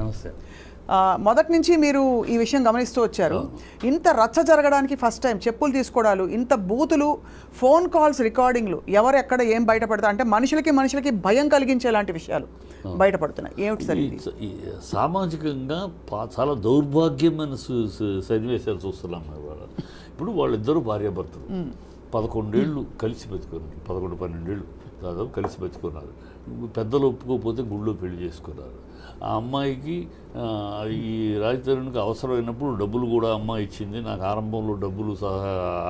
నమస్తే. మొదటి నుంచి మీరు ఈ విషయం గమనిస్తూ వచ్చారు. ఇంత రచ్చ జరగడానికి ఫస్ట్ టైం చెప్పులు తీసుకోవడాలు, ఇంత బూతులు, ఫోన్ కాల్స్ రికార్డింగ్లు, ఎవరు ఎక్కడ ఏం బయటపడతారు అంటే మనుషులకి భయం కలిగించేలాంటి విషయాలు బయటపడుతున్నాయి. ఏమిటి సార్ ఇది? సామాజికంగా చాలా దౌర్భాగ్యమైన సన్నివేశాలు చూస్తున్నాం. ఇప్పుడు వాళ్ళిద్దరూ భార్యాభర్తలు 11 ఏళ్ళు కలిసి బతుకున్నారు. 11-12 ఏళ్ళు దాదాపు కలిసి బతుకున్నారు. పెద్దలు ఒప్పుకోకపోతే గుళ్ళో పెళ్లి చేసుకున్నారు. ఆ అమ్మాయికి ఈ రాజతరుణ్కి అవసరమైనప్పుడు డబ్బులు కూడా అమ్మాయి ఇచ్చింది. నాకు ఆరంభంలో డబ్బులు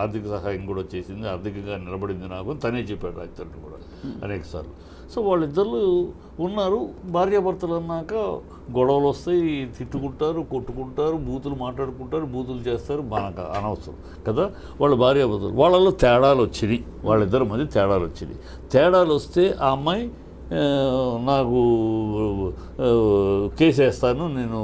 ఆర్థిక సహాయం కూడా చేసింది, ఆర్థికంగా నిలబడింది నాకు తనే చెప్పాడు రాజతరుణ్ కూడా అనేక సార్లు. సో వాళ్ళిద్దరు ఉన్నారు. భార్యాభర్తలు అన్నాక గొడవలు వస్తాయి, తిట్టుకుంటారు, కొట్టుకుంటారు, బూతులు మాట్లాడుకుంటారు, బూతులు చేస్తారు. మనకు అనవసరం కదా. వాళ్ళ భార్యాభర్తలు వాళ్ళలో తేడాలు వచ్చినాయి. వాళ్ళిద్దరి మధ్య తేడాలు వచ్చినాయి. తేడాలు వస్తే ఆ అమ్మాయి నాకు కేసు వేస్తాను, నేను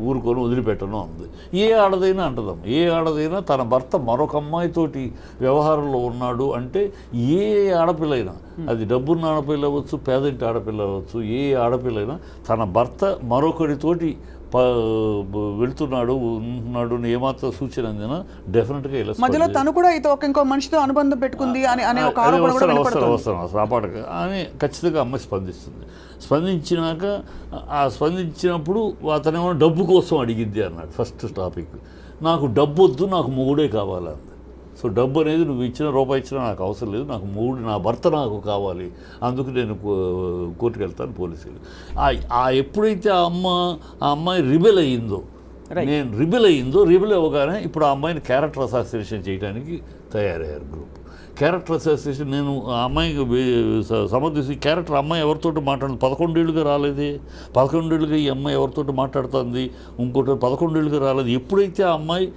ఊరుకొని వదిలిపెట్టను అంది. ఏ ఆడదైనా అంటదాం. ఏ ఆడదైనా తన భర్త మరొక అమ్మాయితోటి వ్యవహారంలో ఉన్నాడు అంటే ఏ ఆడపిల్లైనా, అది డబ్బున్న ఆడపిల్ల అవ్వచ్చు, పేదింటి ఆడపిల్ల అవ్వచ్చు, ఏ ఆడపిల్లైనా తన భర్త మరొకరితోటి వెళ్తున్నాడు ఉంటున్నాడు ఏమాత్రం సూచన అందినా డెఫినెట్గా ఇలా మధ్యలో తను కూడా ఇంకో మనిషితో అనుబంధం పెట్టుకుంది అనే ఒక అవసరం అని ఖచ్చితంగా అమ్మాయి స్పందిస్తుంది. స్పందించినాక స్పందించినప్పుడు అతనేమో డబ్బు కోసం అడిగింది అన్నాడు. ఫస్ట్ టాపిక్, నాకు డబ్బు వద్దు, నాకు మొగుడే కావాలంది. సో డబ్బు అనేది నువ్వు ఇచ్చిన రూపాయి ఇచ్చినా నాకు అవసరం లేదు, నాకు మొగుడు, నా భర్త నాకు కావాలి, అందుకు నేను కోర్టుకు వెళ్తాను పోలీసులు. ఎప్పుడైతే ఆ అమ్మాయి రిబెల్ అయ్యిందో, రిబెల్ అవ్వగానే ఇప్పుడు ఆ అమ్మాయిని క్యారెక్టర్ అసాసినేషన్ చేయడానికి తయారయ్యారు గ్రూప్. క్యారెక్టర్ అసాసినేషన్ నేను ఆ అమ్మాయికి సమర్థించి క్యారెక్టర్ అమ్మాయి ఎవరితోటి మాట్లాడుతుంది, 11 ఏళ్ళుగా రాలేదే, 11 ఏళ్ళుగా ఈ అమ్మాయి ఎవరితోటి మాట్లాడుతుంది, ఇంకోటి 11 ఏళ్ళుగా రాలేదు. ఎప్పుడైతే ఆ అమ్మాయి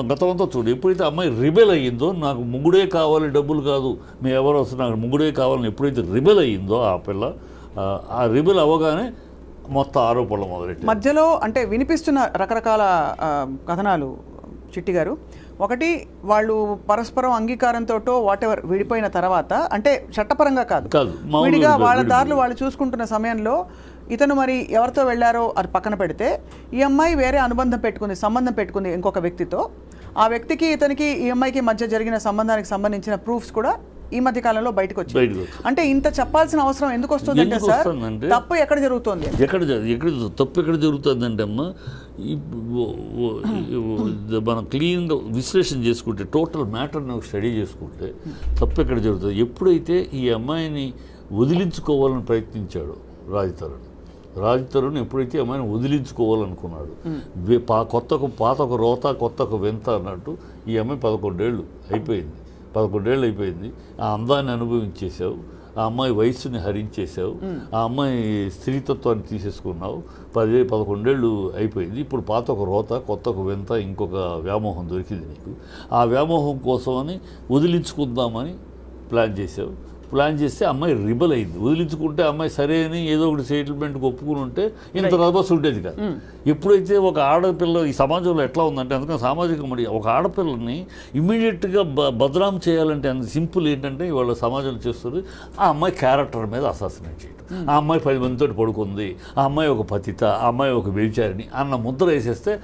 గతమంతా చూడు, ఎప్పుడైతే అమ్మాయి రిబెల్ అయ్యిందో, నాకు ముగ్గుడే కావాలి డబ్బులు కాదు, మేము ఎవరు వస్తున్నా నాకు ముగ్గుడే కావాలని ఎప్పుడైతే రిబెల్ అయ్యిందో ఆ పిల్ల, ఆ రిబెల్ అవ్వగానే మొత్తం ఆరోపణలు మొదలెట్టాయి. మధ్యలో అంటే వినిపిస్తున్న రకరకాల కథనాలు చిట్టి గారు. ఒకటి, వాళ్ళు పరస్పరం అంగీకారంతో వాటెవర్ విడిపోయిన తర్వాత, అంటే చట్టపరంగా కాదు, విడిగా వాళ్ళ దారులు వాళ్ళు చూసుకుంటున్న సమయంలో ఇతను మరి ఎవరితో వెళ్ళారో అది పక్కన పెడితే, ఈ అమ్మాయి వేరే సంబంధం పెట్టుకుంది ఇంకొక వ్యక్తితో. ఆ వ్యక్తికి ఇతనికి ఈ అమ్మాయికి మధ్య జరిగిన సంబంధానికి సంబంధించిన ప్రూఫ్స్ కూడా ఈ మధ్య కాలంలో బయటకు వచ్చాయి. అంటే ఇంత చెప్పాల్సిన అవసరం ఎందుకు వస్తుంది అంటే సార్, తప్పు ఎక్కడ జరుగుతుంది? తప్పు ఎక్కడ జరుగుతుందంటే అమ్మ, మనం క్లీన్గా విశ్లేషణ చేసుకుంటే, టోటల్ మ్యాటర్ని స్టడీ చేసుకుంటే తప్పు ఎక్కడ జరుగుతుంది. ఎప్పుడైతే ఈ అమ్మాయిని వదిలించుకోవాలని ప్రయత్నించాడో రాజతరుణ్ ఎప్పుడైతే అమ్మాయిని వదిలించుకోవాలనుకున్నాడు, పాత ఒక రోత కొత్త ఒక వింత అన్నట్టు ఈ అమ్మాయి 11 ఏళ్ళు అయిపోయింది. ఆ అందాన్ని అనుభవించేసావు, ఆ అమ్మాయి వయస్సుని హరించేసావు, ఆ అమ్మాయి స్త్రీతత్వాన్ని తీసేసుకున్నావు. 11 ఏళ్ళు అయిపోయింది. ఇప్పుడు పాత ఒక రోత కొత్త ఒక వింత ఇంకొక వ్యామోహం దొరికింది నీకు. ఆ వ్యామోహం కోసమని వదిలించుకుందామని ప్లాన్ చేస్తే అమ్మాయి రిబల్ అయింది. వదిలించుకుంటే అమ్మాయి సరే అని ఏదో ఒకటి సెటిల్మెంట్కి ఒప్పుకుని ఉంటే ఇంత రభస్ ఉండేది కాదు. ఎప్పుడైతే ఒక ఆడపిల్ల ఈ సమాజంలో ఎట్లా ఉందంటే, అందుకని సామాజిక ఒక ఆడపిల్లని ఇమ్మీడియట్గా బదనాం చేయాలంటే అంత సింపుల్ ఏంటంటే ఇవాళ సమాజంలో చేస్తుంది, ఆ అమ్మాయి క్యారెక్టర్ మీద అసాసినేట్ చేయడం. ఆ అమ్మాయి 10 మందితో పడుకుంది, ఆ అమ్మాయి ఒక పతిత, ఆ అమ్మాయి ఒక వ్యభిచారిణి అన్న ముద్ర వేసేస్తే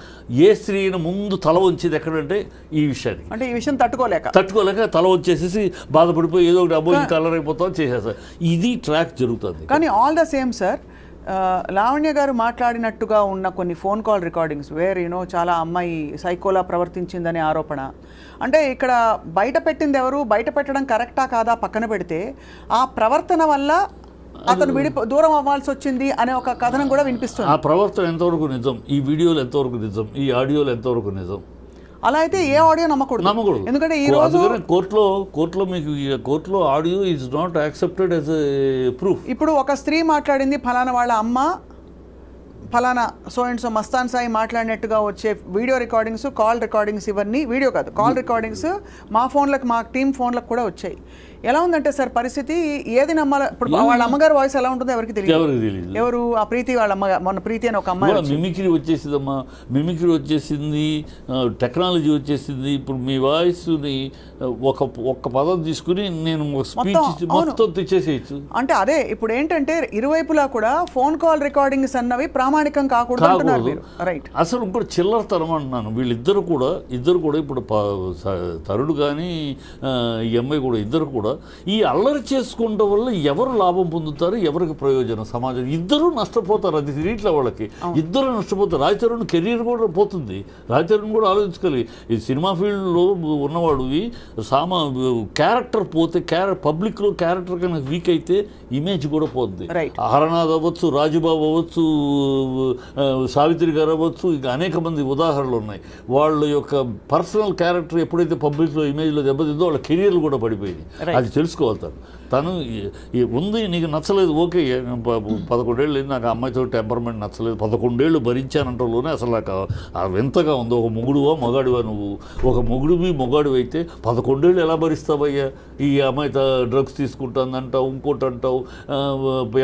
ఏ స్త్రీని ముందు తల వంచేది ఎక్కడంటే ఈ విషయానికి. అంటే ఈ విషయం తట్టుకోలేక తల వంచేసేసి బాధపడిపోయి ఏదో ఒకటి అబ్బో కలర్ అయిపోతాం చేసేస్తారు. ఇది ట్రాక్ జరుగుతుంది. కానీ all the same sir, Lavanya గారు మాట్లాడినట్టుగా ఉన్న కొన్ని ఫోన్ కాల్ రికార్డింగ్స్ వేర్ చాలా అమ్మాయి సైకోలా ప్రవర్తించిందనే ఆరోపణ. అంటే ఇక్కడ బయట పెట్టింది ఎవరు, బయట పెట్టడం కరెక్టా కాదా పక్కన పెడితే, ఆ ప్రవర్తన వల్ల అతను దూరం అవ్వాల్సి వచ్చింది అనే ఒక కథనం కూడా వినిపిస్తుంది. ఆ ప్రవర్తన ఎంతవరకు నిజం, ఈ వీడియోలు ఎంతవరకు నిజం, ఈ ఆడియోలు ఎంతవరకు నిజం, అలా అయితే ఏ ఆడియో నమ్మకూడదు. ఎందుకంటే ఈ రోజు కోర్టులో audio is not accepted as a proof. ఇప్పుడు ఒక స్త్రీ మాట్లాడింది, ఫలానా వాళ్ళ అమ్మ ఫలానా so and so Mastan Sai మాట్లాడినట్టుగా వచ్చే వీడియో రికార్డింగ్స్, కాల్ రికార్డింగ్స్, ఇవన్నీ వీడియో కాదు కాల్ రికార్డింగ్స్ మా టీం ఫోన్లకు కూడా వచ్చాయి. ఎలా ఉందంటే సార్ పరిస్థితి, ఏది నమ్మాలి? ఇప్పుడు వాళ్ళ అమ్మగారు వాయిస్ ఎలా ఉంటుందో ఎవరికి తెలియదు. ఎవరు ఆ ప్రీతి వాళ్ళ అమ్మగారు, మొన్న ప్రీతి అని ఒక అమ్మాయి మిమిక్రీ వచ్చేసిందమ్మా, మిమిక్రీ వచ్చేసింది, టెక్నాలజీ వచ్చేసింది. ఇప్పుడు మీ వాయిస్ని ఒక్క పదం తీసుకుని నేను స్పీచ్ మొత్తం తెచ్చేసేయచ్చు. అంటే అదే ఇప్పుడు ఏంటంటే ఇరువైపులా కూడా ఫోన్ కాల్ రికార్డింగ్స్ అన్నవి ప్రామాణికం కాకూడదు అంటున్నారు మీరు. రైట్. అసలు ఇంకోటి చిల్లరతనం అంటున్నాను. వీళ్ళిద్దరు కూడా ఇప్పుడు తరుడు కానీ ఈ అమ్మాయి కూడా ఇద్దరు కూడా ఈ అల్లరి చేసుకోవడం వల్ల ఎవరు లాభం పొందుతారు, ఎవరికి ప్రయోజనం? సమాజం ఇద్దరు నష్టపోతారు. అది తిరిగిట్లా వాళ్ళకి ఇద్దరు నష్టపోతారు. రాజచరణ్ కెరీర్ కూడా పోతుంది. రాజచరణ్ కూడా ఆలోచించుకోవాలి. ఈ సినిమా ఫీల్డ్లో ఉన్నవాడు క్యారెక్టర్ పోతే, పబ్లిక్లో క్యారెక్టర్ కన్నా వీక్ అయితే ఇమేజ్ కూడా పోతుంది. హరనాథ్ అవ్వచ్చు, రాజుబాబు అవ్వచ్చు, సావిత్రి గారు అవ్వచ్చు, ఇంకా అనేక మంది ఉదాహరణలు ఉన్నాయి. వాళ్ళ యొక్క పర్సనల్ క్యారెక్టర్ ఎప్పుడైతే పబ్లిక్లో ఇమేజ్లో దెబ్బతిందో వాళ్ళ కెరీర్లు కూడా పడిపోయింది. అది తెలుసుకోవాలి. తను ఉంది, నీకు నచ్చలేదు, ఓకే, 11 ఏళ్ళు నాకు అమ్మాయితో టెంపర్మెంట్ నచ్చలేదు, 11 ఏళ్ళు భరించానంటలోనే అసలు నాకు వింతగా ఉంది. ఒక మొగుడువా మొగాడివా నువ్వు? ఒక మొగాడివి అయితే 11 ఏళ్ళు ఎలా భరిస్తావయ్యా? ఈ అమ్మాయితో డ్రగ్స్ తీసుకుంటుందంటావు, ఇంకోటి అంటావు,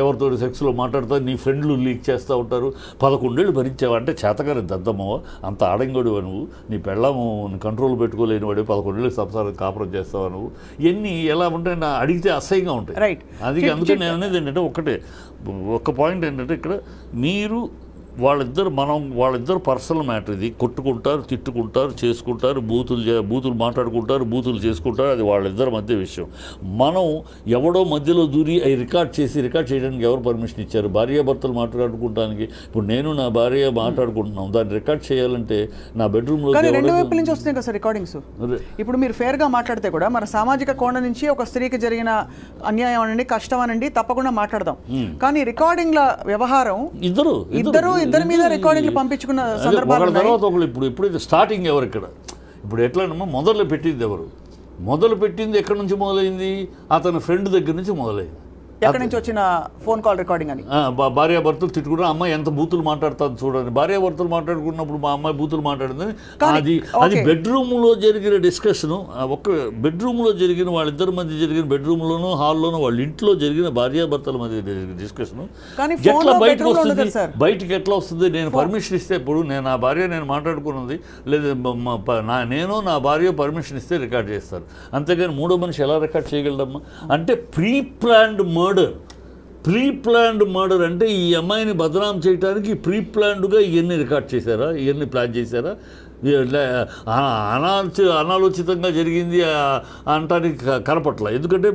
ఎవరితో సెక్స్లో మాట్లాడతావు, నీ ఫ్రెండ్లు లీక్ చేస్తూ ఉంటారు. 11 ఏళ్ళు భరించావా అంటే చేతగారి దద్దమ్మవా? అంత ఆడంగడివా నువ్వు? నీ పెళ్ళాము కంట్రోల్ పెట్టుకోలేని వాడి 11 ఏళ్ళు సంసారం కాపురం చేస్తావా నువ్వు? ఇవన్నీ ఎలా ఉంటాయి అడిగితే అసహ్యంగా ఉంటాయి. రైట్. అందుకే నేను అనేది ఏంటంటే ఒక్క పాయింట్ ఏంటంటే ఇక్కడ మీరు వాళ్ళిద్దరు పర్సనల్ మ్యాటర్. ఇది కొట్టుకుంటారు, తిట్టుకుంటారు, చేసుకుంటారు, బూతులు మాట్లాడుకుంటారు, బూతులు చేసుకుంటారు. అది వాళ్ళిద్దరి మధ్య విషయం. మనం ఎవడో మధ్యలో దూరి అవి రికార్డ్ చేయడానికి ఎవరు పర్మిషన్ ఇచ్చారు? భార్యాభర్తలు మాట్లాడుకోవడానికి. ఇప్పుడు నేను నా భార్య మాట్లాడుకుంటున్నాం, దాన్ని రికార్డ్ చేయాలంటే నా బెడ్రూమ్లో రెండు వైపుల నుంచి వస్తున్నాయి కదా సార్ రికార్డింగ్స్. ఇప్పుడు మీరు ఫేర్గా మాట్లాడితే కూడా మన సామాజిక కోణం నుంచి ఒక స్త్రీకి జరిగిన అన్యాయం అనండి, కష్టం అనండి, తప్పకుండా మాట్లాడదాం. కానీ రికార్డింగ్ల వ్యవహారం ఇద్దరి మీద రికార్డింగ్లు పంపించుకున్న సందర్భాలు తర్వాత ఒకళ్ళు. ఎప్పుడైతే స్టార్టింగ్ ఎవరు ఇక్కడ ఇప్పుడు ఎట్లనమ్మా మొదలు పెట్టింది ఎవరు? మొదలు పెట్టింది ఎక్కడి నుంచి మొదలైంది? అతని ఫ్రెండ్ దగ్గర నుంచి మొదలైంది. ఎక్కడి నుంచి వచ్చిన ఫోన్ కాల్ రికార్డింగ్ అని. భార్యాభర్తలు తిట్టుకుంటే అమ్మాయి ఎంత బూతులు మాట్లాడుతుంది చూడండి. భార్యాభర్తలు మాట్లాడుకున్నప్పుడు మా అమ్మాయి బూతులు మాట్లాడిందని అది బెడ్రూమ్లో జరిగిన డిస్కషను. ఒక బెడ్రూమ్లో జరిగిన వాళ్ళిద్దరి మధ్య జరిగిన బెడ్రూమ్లోనూ హాల్లోనూ వాళ్ళ ఇంట్లో జరిగిన భార్యాభర్తల మధ్య జరిగిన డిస్కషను ఎట్లా బయటకు వస్తుంది? బయటికి ఎట్లా వస్తుంది? నేను పర్మిషన్ ఇస్తే, ఇప్పుడు నా భార్య నేను మాట్లాడుకున్నది లేదా నేను నా భార్య పర్మిషన్ ఇస్తే రికార్డ్ చేస్తారు. అంతేగాని మూడో మనిషి ఎలా రికార్డ్ చేయగలడమ్మా? అంటే ప్రీ ప్లాన్డ్ మర్డర్ అంటే ఈ అమ్మాయిని బదనాం చేయడానికి ప్రీ ప్లాన్డ్గా ఇవన్నీ రికార్డ్ చేశారా? ఇవన్నీ ప్లాన్ చేశారా? అనాలోచితంగా జరిగింది అంటానికి కనపట్ల. ఎందుకంటే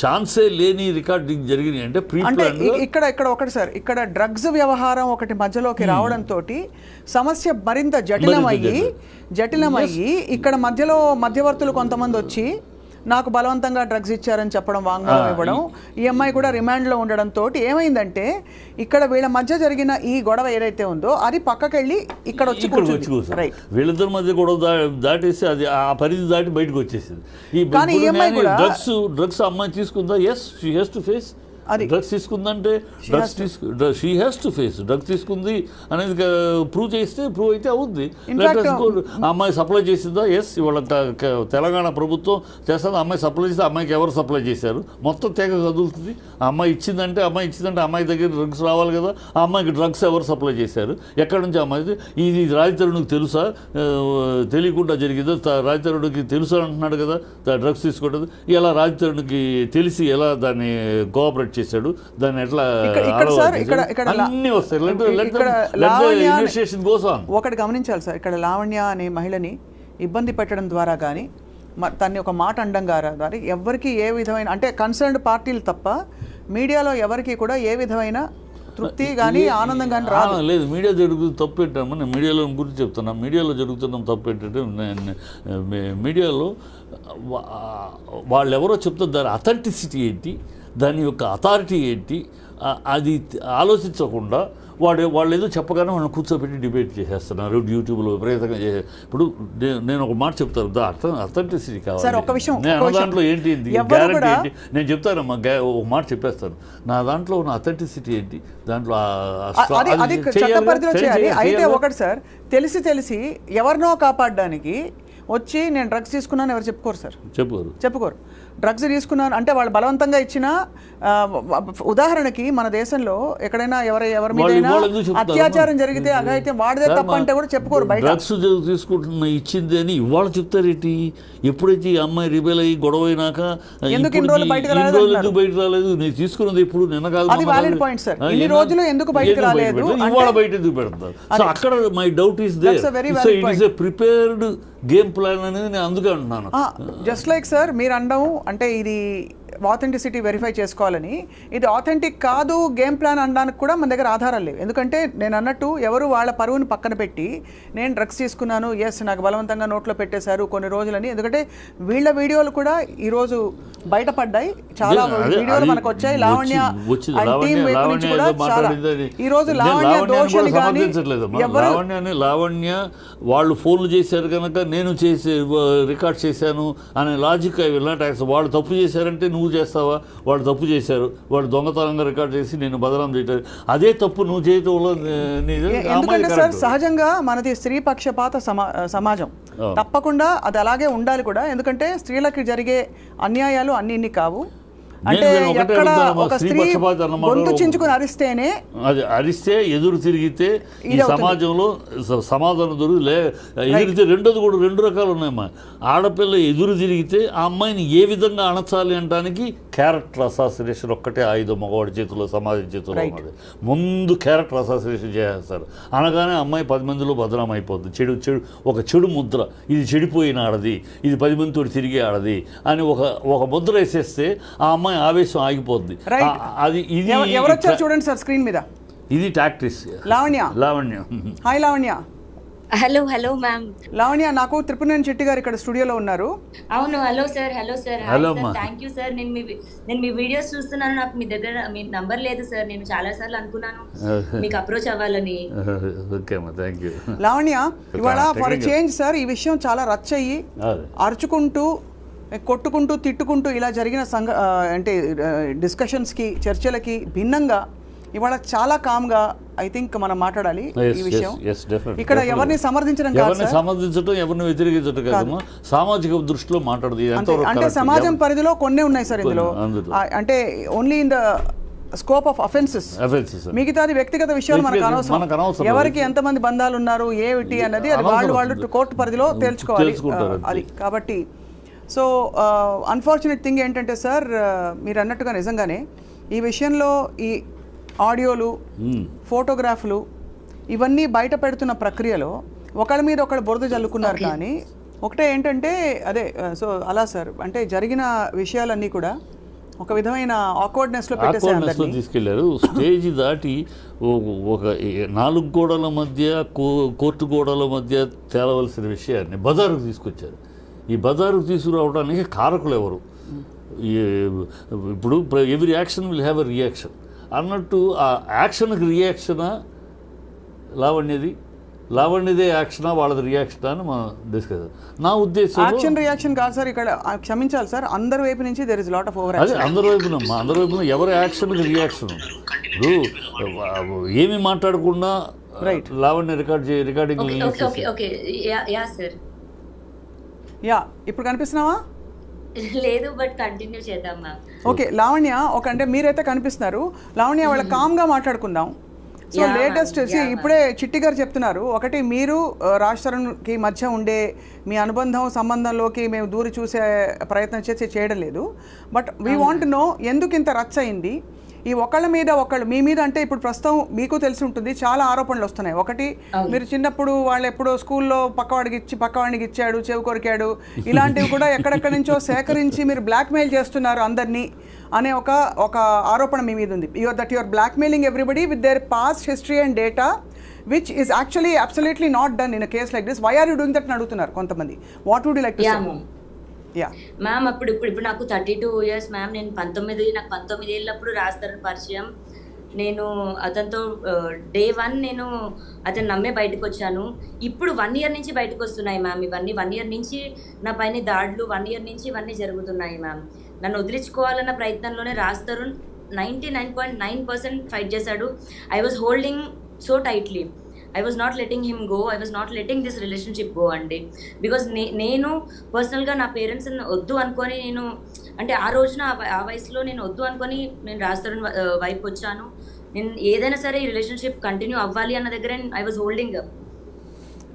ఛాన్సే లేని రికార్డింగ్ జరిగింది అంటే ప్రీ ప్లాన్. ఇక్కడ ఒకటి సార్, ఇక్కడ డ్రగ్స్ వ్యవహారం ఒకటి మధ్యలోకి రావడంతో సమస్య మరింత జటిలమయ్యి ఇక్కడ మధ్యలో మధ్యవర్తులు కొంతమంది వచ్చి నాకు బలవంతంగా డ్రగ్స్ ఇచ్చారని చెప్పడం, వాంగ్మూలం ఇవ్వడం, ఈ అమ్మాయి కూడా రిమాండ్లో ఉండడంతో ఏమైందంటే ఇక్కడ వీళ్ళ మధ్య జరిగిన ఈ గొడవ ఏదైతే ఉందో అది పక్కకెళ్ళి ఇక్కడ వచ్చి వీళ్ళిద్దరి మధ్య గొడవ దాటేసి అది ఆ పరిధి దాటి బయటకు వచ్చేసింది. కానీ ఈ అమ్మాయి కూడా డ్రగ్స్ అమ్మాయి తీసుకుందా? Yes, she has to face. Drugs తీసుకుందంటే she has to face. Drugs తీసుకుంది అనేది ప్రూవ్ అయితే అవుద్ది. అమ్మాయి సప్లై చేసిందా? ఎస్, ఇవాళ తెలంగాణ ప్రభుత్వం చేస్తుంది. అమ్మాయి సప్లై చేస్తే అమ్మాయికి ఎవరు సప్లై చేశారు మొత్తం తెగ కదులుతుంది. అమ్మాయి ఇచ్చిందంటే అమ్మాయి దగ్గర డ్రగ్స్ రావాలి కదా. ఆ అమ్మాయికి డ్రగ్స్ ఎవరు సప్లై చేశారు? ఎక్కడి నుంచి అమ్మాయి? ఇది రాజతరుణ్కి తెలుసా? తెలియకుండా జరిగిందో? రాజతరుణ్కి తెలుసా అంటున్నాడు కదా డ్రగ్స్ తీసుకోవడం. ఇలా రాజతరుణ్కి తెలిసి ఎలా దాన్ని కోఆపరేట్ చేశాడు, దాన్ని ఎట్లా అన్ని వస్తాయి. ఒకటి గమనించాలి సార్, ఇక్కడ లావణ్య అనే మహిళని ఇబ్బంది పెట్టడం ద్వారా కానీ తన్ని ఒక మాట అనడం ద్వారా ఎవరికి ఏ విధమైన అంటే కన్సర్న్డ్ పార్టీలు తప్ప మీడియాలో ఎవరికి కూడా ఏ విధమైన తృప్తి కానీ ఆనందం కానీ రాదు. లేదు, మీడియా జరుగుతుంది తప్పు ఏంటమ్మా? నేను మీడియాలో గురించి చెప్తున్నా. మీడియాలో జరుగుతున్న తప్పు ఏంటంటే మీడియాలో వాళ్ళు ఎవరో చెప్తారు దాని అథెంటిసిటీ ఏంటి, దాని యొక్క అథారిటీ ఏంటి, అది ఆలోచించకుండా వాళ్ళు ఏదో చెప్పగానే వాళ్ళని కూర్చోబెట్టి డిబేట్ చేసేస్తున్నారు యూట్యూబ్లో విపరీతంగా. ఇప్పుడు నేను ఒక మాట చెప్తాను, అథెంటిసిటీ కావాలి. నేను దాంట్లో ఏంటి గ్యారంటీ ఏంటి నేను చెప్తానమ్మా, ఒక మాట చెప్పేస్తాను. నా దాంట్లో ఉన్న అథెంటిసిటీ ఏంటి, దాంట్లో అయితే ఒకటి సార్, తెలిసి ఎవరినో కాపాడడానికి వచ్చి నేను డ్రగ్స్ తీసుకున్నాను ఎవరు చెప్పుకోరు సార్, చెప్పుకోరు. డ్రగ్స్ తీసుకున్నాను అంటే వాళ్ళు బలవంతంగా ఇచ్చిన ఉదాహరణకి మన దేశంలో ఎక్కడైనా ఎవరి మీద అత్యాచారం జరిగితే అఘాయిత్యం వాడిదే తప్ప అంటే కూడా చెప్పుకోరు. బయట డ్రగ్స్ తీసుకుంటున్న ఇచ్చింది అని ఇవాళ చెప్తారేంటి? ఎప్పుడైతే ఈ అమ్మాయి రిబెల్ అయ్యి గొడవ అయినాక ఎందుకు ఇన్ని రోజులు బయటకు రాలేదు? నేను తీసుకున్నది ఇప్పుడు నిన్న కాదు. అది వాలిడ్ పాయింట్ సార్. ఇన్ని రోజులు ఎందుకు బయటకు రాలేదు? ఇవాళ బయట ఎందుకు పెడతారు? సో అక్కడ my doubt is there. So it is a prepared game plan అనేది నేను అందుకే అంటున్నాను. జస్ట్ లైక్ సార్ మీరు అనడం అంటే ఇది ఆథెంటిసిటీ వెరిఫై చేసుకోవాలని, ఇది ఆథెంటిక్ కాదు గేమ్ ప్లాన్ అనడానికి కూడా మన దగ్గర ఆధారాలు లేవు. ఎందుకంటే నేను అన్నట్టు ఎవరు వాళ్ళ పరువుని పక్కన పెట్టి నేను డ్రగ్స్ తీసుకున్నాను, ఎస్ నాకు బలవంతంగా నోట్లో పెట్టేశారు కొన్ని రోజులని, ఎందుకంటే వీళ్ళ వీడియోలు కూడా ఈరోజు బయటపడ్డాయి, చాలా వీడియోలు మనకు వచ్చాయి. లావణ్య ఈరోజు లావణ్య వాళ్ళు ఫోన్లు చేశారు కనుక నేను చేసి రికార్డ్ చేశాను అనే లాజిక్ వాళ్ళు తప్పు చేశారంటే నువ్వు చేస్తావా? వాళ్ళు తప్పు చేశారు, వాళ్ళు దొంగతనంగా రికార్డ్ చేసి నేను బదనాం చేయటం అదే తప్పు నువ్వు చేయటంలో. ఎందుకంటే సార్ సహజంగా మనది స్త్రీ పక్షపాత సమాజం, తప్పకుండా అది అలాగే ఉండాలి కూడా. ఎందుకంటే స్త్రీలకు జరిగే అన్యాయాలు అన్ని కావు. అంటే ఎక్కడ ఒక స్త్రీ గొంతు చించుకుని అరిస్తే ఎదురు తిరిగితే ఈ సమాజంలో సమాధానం ఎదిరితే రెండోది కూడా రెండు రకాలు ఉన్నాయమ్మా. ఆడపిల్ల ఎదురు తిరిగితే ఆ అమ్మాయిని ఏ విధంగా అణచాలి అనడానికి క్యారెక్టర్ అసాసినేషన్ ఒక్కటే ఆయుధం మగవాడి చేతిలో, సమాజం చేతిలో ఉన్నది. ముందు క్యారెక్టర్ అసాసినేషన్ చేస్తారు, అనగానే అమ్మాయి 10 మందిలో బదనాం అయిపోద్ది. ఒక చెడు ముద్ర, ఇది చెడిపోయిన ఆడది, ఇది 10 మందితో తిరిగి ఆడది అని ఒక ముద్ర వేసేస్తే ఆ అమ్మాయి ఆవేశం ఆగిపోద్ది. అది ఇది చూడండి సార్ స్క్రీన్ మీద, ఇది tactics. Lavanya hi Lavanya. Hello ma'am. Lavanya, నాకు త్రిపురనేని చెట్టి గారు ఇక్కడ స్టూడియోలో ఉన్నారు. అవును. Hello sir. Thank you sir. నేను మీ వీడియోస్ చూస్తున్నాను. నాకు మీ దగ్గర మీ నంబర్ లేదు సార్. నేను చాలా సార్లు అనుకున్నాను మీకు అప్రోచ్ అవ్వాలని. లావణ్య, ఇవాళ ఫర్ చేంజ్ సార్ ఈ విషయం చాలా రచ్చ అయ్యి అరుచుకుంటూ కొట్టుకుంటూ తిట్టుకుంటూ ఇలా జరిగిన అంటే డిస్కషన్స్కి చర్చలకి భిన్నంగా ఇవాళ చాలా కామ్గా ఐ థింక్ మనం మాట్లాడాలి ఈ విషయం. ఇక్కడ ఎవరిని సమర్థించడం ఎవరిని వ్యతిరేకించడం కాదు, సామాజిక దృష్టిలో మాట్లాడదు. అంటే సమాజం పరిధిలో కొన్ని ఉన్నాయి సార్ ఇందులో, అంటే only in the scope of offences. మిగతాది వ్యక్తిగత విషయాలు మనకు అనవసరం. ఎవరికి ఎంతమంది బంధాలు ఉన్నారు ఏమిటి అన్నది అది వాళ్ళు కోర్టు పరిధిలో తేల్చుకోవాలి అది. కాబట్టి సో అన్ఫార్చునేట్ థింగ్ ఏంటంటే సార్ మీరు అన్నట్టుగా నిజంగానే ఈ విషయంలో ఈ ఆడియోలు, ఫోటోగ్రాఫ్లు ఇవన్నీ బయట పెడుతున్న ప్రక్రియలో ఒకళ్ళ మీద ఒకళ్ళు బురద జల్లుకున్నారు. కానీ ఒకటే ఏంటంటే అదే సో అలా సార్ అంటే జరిగిన విషయాలన్నీ కూడా ఒక విధమైన ఆక్వర్డ్నెస్లో తీసుకెళ్లారు. స్టేజ్ దాటి ఒక 4 గోడల మధ్య కోర్టు గోడల మధ్య తేలవలసిన విషయాన్ని బజారుకు తీసుకొచ్చారు. ఈ బజారుకు తీసుకురావడానికి కారకులు ఎవరు? ఇప్పుడు every action will have a reaction అన్నట్టు ఆ యాక్షన్కి రియాక్షనా లావణ్యదే యాక్షనా వాళ్ళది రియాక్షనా అని మనం డిస్కస్. నా ఉద్దేశం యాక్షన్ రియాక్షన్ కాదు సార్, ఇక్కడ క్షమించాలి సార్, అందరి వైపు నుంచి there is lot of over action. అందరి వైపున ఎవరి యాక్షన్కి రియాక్షన్. ఇప్పుడు ఏమి మాట్లాడకుండా లావణ్య రికార్డింగ్ ఇప్పుడు కనిపిస్తున్నావా? లేదు, బట్ కంటిన్యూ చేద్దాం మ్యామ్. ఓకే లావణ్య, అంటే మీరైతే కనిపిస్తున్నారు. లావణ్య, వాళ్ళ కామ్గా మాట్లాడుకుందాం. సో లేటెస్ట్ ఇప్పుడే చిట్టి గారు చెప్తున్నారు, ఒకటి మీరు రాజ్ తరుణ్కి మధ్య ఉండే మీ అనుబంధం సంబంధంలోకి మేము దూరి చూసే ప్రయత్నం చేయడం లేదు. బట్ వీ వాంట్ నో ఎందుకు ఇంత రచ్చ అయింది ఈ ఒకళ్ళ మీద ఒకళ్ళు మీ మీద. అంటే ఇప్పుడు ప్రస్తుతం మీకు తెలిసి ఉంటుంది చాలా ఆరోపణలు వస్తున్నాయి. ఒకటి, మీరు చిన్నప్పుడు వాళ్ళు ఎప్పుడో స్కూల్లో పక్కవాడికి ఇచ్చాడు, చెవి కొరికాడు, ఇలాంటివి కూడా ఎక్కడెక్కడి నుంచో సేకరించి మీరు బ్లాక్మెయిల్ చేస్తున్నారు అందరినీ అనే ఒక ఆరోపణ మీ మీద ఉంది. That your blackmailing everybody with their past history and data which is actually absolutely not done in a case like this. Why are you doing that అని అడుగుతున్నారు కొంతమంది. What would you like to say ma'am? ఇప్పుడు నాకు 32 years ma'am. నేను 19 ఏళ్ళప్పుడు రాజ్ తరుణ్ పరిచయం. నేను అతనితో day 1 నేను అతను నమ్మే బయటకు వచ్చాను. ఇప్పుడు 1 year నుంచి బయటకు వస్తున్నాయి మ్యామ్ ఇవన్నీ. 1 year నుంచి నా పైన దాడులు, 1 year నుంచి ఇవన్నీ జరుగుతున్నాయి మ్యామ్. నన్ను వదిలించుకోవాలన్న ప్రయత్నంలోనే రాజ్ తరుణ్ 99.9% ఫైట్ చేశాడు. I was holding so tightly. I was not letting him go, I was not letting this relationship go అండి. బికాజ్ నేను పర్సనల్గా నా పేరెంట్స్ వద్దు అనుకొని నేను అంటే ఆ రోజున ఆ వయసులో నేను వద్దు అనుకొని నేను రాజ్ తరుణ్ వైపు వచ్చాను. నేను ఏదైనా సరే ఈ రిలేషన్షిప్ కంటిన్యూ అవ్వాలి అన్న దగ్గర ఐ వాజ్ హోల్డింగ్ అప్.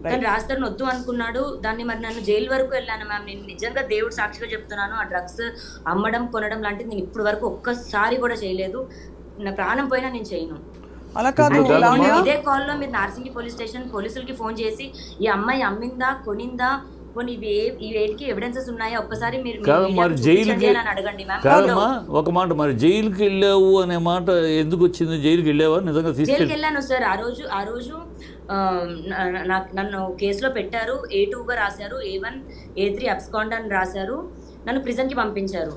కానీ రాజ్ తరుణ్ వద్దు అనుకున్నాడు. దాన్ని మరి నన్ను జైలు వరకు వెళ్ళాను మ్యామ్. నేను నిజంగా దేవుడు సాక్షిగా చెప్తున్నాను, ఆ డ్రగ్స్ అమ్మడం కొనడం లాంటిది నేను ఇప్పుడు వరకు ఒక్కసారి కూడా చేయలేదు. నా ప్రాణం పోయినా నేను చేయను. అలా కాదు, ఇదే కాల్లో మీరు నార్సింగి పోలీస్ స్టేషన్ పోలీసులకి ఫోన్ చేసి ఈ అమ్మాయి అమ్మిందా కొనిందా పోనీ ఈ వేటికి ఎవిడెన్సెస్ ఉన్నాయా ఒక్కసారి మీరు అడగండి మ్యామ్. ఒక మాట, మరి జైలుకి వెళ్ళావు అనే మాట ఎందుకు వచ్చింది? జైలుకి వెళ్ళావా నిజంగా? జైలుకి వెళ్ళాను సార్. ఆ రోజు నన్ను కేసులో పెట్టారు. A2గా రాశారు, A1 A3 అబ్స్కాండ్ అని రాశారు. నన్ను ప్రిజన్ కి పంపించారు.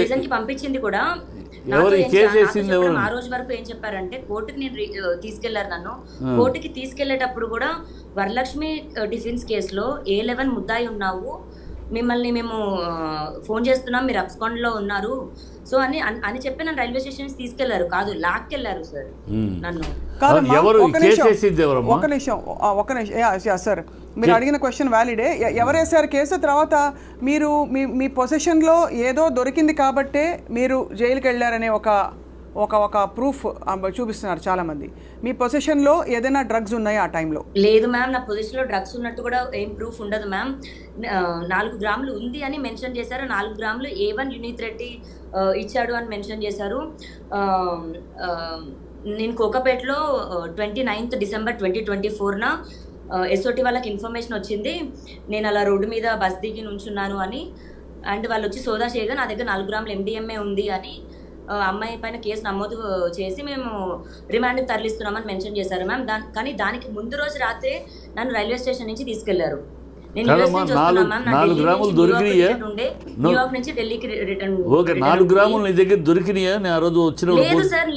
ప్రిజన్ కి పంపించింది కూడా ఆ రోజు వరకు ఏం చెప్పారంటే కోర్టుకి నేను తీసుకెళ్లారు. నన్ను కోర్టుకి తీసుకెళ్లేటప్పుడు కూడా వరలక్ష్మి డిఫెన్స్ కేసులో A11 ముద్దాయి ఉన్నావు, మిమ్మల్ని మేము ఫోన్ చేస్తున్నాం, మీరు అబ్స్కాండ్ లో ఉన్నారు సో అని చెప్పి నన్ను రైల్వే స్టేషన్ తీసుకెళ్లారు. కాదు, లాక్కెళ్లారు సార్ నన్ను. ఒక నిమిషం సార్, మీరు అడిగిన క్వశ్చన్ వ్యాలిడే. ఎవరు వేసారు కేసు? తర్వాత మీరు మీ పొజిషన్లో ఏదో దొరికింది కాబట్టే మీరు జైలుకి వెళ్ళారనే ఒక ప్రూఫ్ చూపిస్తున్నారు చాలా మంది. మీ పొజిషన్లో ఏదైనా డ్రగ్స్ ఉన్నాయా ఆ టైంలో? లేదు మ్యామ్, నా పొజిషన్లో డ్రగ్స్ ఉన్నట్టు కూడా ఏం ప్రూఫ్ ఉండదు మ్యామ్. 4 గ్రాములు ఉంది అని మెన్షన్ చేశారు. 4 గ్రాములు A1 యునీత్ రెడ్డి ఇచ్చాడు అని మెన్షన్ చేశారు. నేను కోకాపేటలో 29th December 2024న SOT వాళ్ళకి ఇన్ఫర్మేషన్ వచ్చింది నేను అలా రోడ్డు మీద బస్ దిగి నుంచున్నాను అని. అండ్ వాళ్ళు వచ్చి సోదా చేయగా నా దగ్గర 4 గ్రాములు MDMA ఉంది అని అమ్మాయి పైన కేసు నమోదు చేసి మేము రిమాండ్కి తరలిస్తున్నామని మెన్షన్ చేశారు మ్యామ్. కానీ దానికి ముందు రోజు రాత్రే నన్ను రైల్వే స్టేషన్ నుంచి తీసుకెళ్లారు. నేను న్యూయార్క్ నుంచి ఢిల్లీకి రిటర్న్. 4 గ్రాములు నీ దగ్గర దొరికినాయా? ఆ రోజు వచ్చిన లేదు సార్,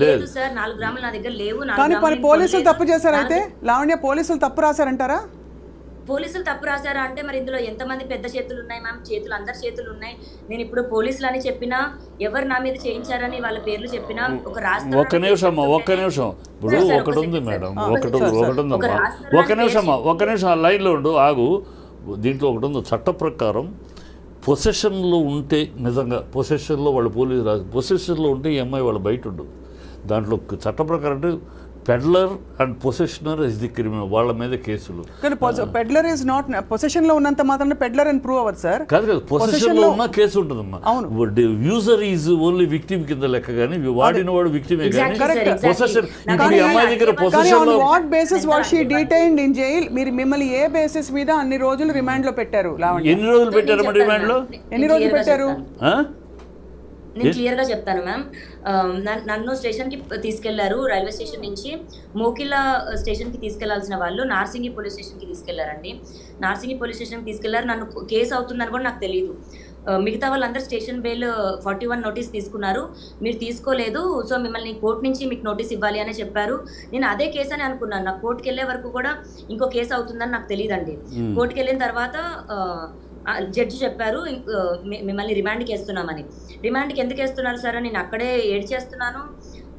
లేదు సార్, 4 గ్రాములు నా దగ్గర లేవు. కానీ పోలీసులు తప్పు చేశారు. అయితే లావణ్య, పోలీసులు తప్పు రాశారంటారా? పోలీసులు తప్పు రాశారా అంటే మరి ఇందులో ఎంతమంది పెద్ద చేతులు ఉన్నాయి మ్యామ్? చేతులు అందరి చేతులు ఉన్నాయి. నేను ఇప్పుడు పోలీసులు అని చెప్పినా, ఎవరు నా మీద చేయించారని వాళ్ళ పేర్లు చెప్పినా, ఒక రాష్ట్రం ఒక్క నిమిషం ఇప్పుడు ఒకటి ఉంది మేడం, ఒక నిమిషం లైన్లో ఉండు, ఆగు. దీంట్లో ఒకటి ఉంది, చట్ట ప్రకారం పొసెషన్లో ఉంటే, నిజంగా పొసెషన్లో వాళ్ళు పోలీసు రాదు, పొసెషన్లో ఉంటే ఈ అమ్మాయి వాళ్ళు బయట ఉండు. దాంట్లో చట్ట ప్రకారం అంటే peddler and possessioner is the criminal, వాళ్ళ మీద కేసులు. కానీ పెడ్లర్ ఇస్ నాట్ పొసెషన్ లో ఉన్నంత మాత్రం పెడ్లర్ అని ప్రూవ్ అవ్వదు సార్. కాదు, పొసెషన్ లో ఉన్న కేసు ఉంటుందమ్మా. యూజర్ ఈజ్ ఓన్లీ విక్టిమ్ కింద లెక్క, కానీ వాడిన వాడు విక్టిమే. కానీ పొసెషన్ ఇప్పుడు ఈ అమ్మాయి దగ్గర పొసెషన్ లో what basis was she detained in jail? మీరు మిమ్మల్ని ఏ బేసిస్ మీద అన్ని రోజులు రిమాండ్ లో పెట్టారు? ఎన్ని రోజులు పెట్టారు రిమాండ్ లో? ఎన్ని రోజులు పెట్టారు? నేను క్లియర్గా చెప్తాను మ్యామ్. నన్ను స్టేషన్కి తీసుకెళ్లారు. రైల్వే స్టేషన్ నుంచి మోకిలా స్టేషన్కి తీసుకెళ్లాల్సిన వాళ్ళు నార్సింగి పోలీస్ స్టేషన్కి తీసుకెళ్లారండి. నార్సింగి పోలీస్ స్టేషన్కి తీసుకెళ్లారు. నన్ను కేసు అవుతుందని కూడా నాకు తెలియదు. మిగతా వాళ్ళందరూ స్టేషన్ బెయిల్ 41 నోటీస్ తీసుకున్నారు, మీరు తీసుకోలేదు, సో మిమ్మల్ని కోర్టు నుంచి మీకు నోటీస్ ఇవ్వాలి అని చెప్పారు. నేను అదే కేసు అని అనుకున్నాను. నాకు కోర్టుకి వెళ్ళే వరకు కూడా ఇంకో కేసు అవుతుందని నాకు తెలియదండి. కోర్టుకి వెళ్ళిన తర్వాత జడ్జి చెప్పారు మిమ్మల్ని రిమాండ్కి వేస్తున్నామని. రిమాండ్కి ఎందుకు వేస్తున్నారు సార్ అని నేను అక్కడే ఏడ్చేస్తున్నాను,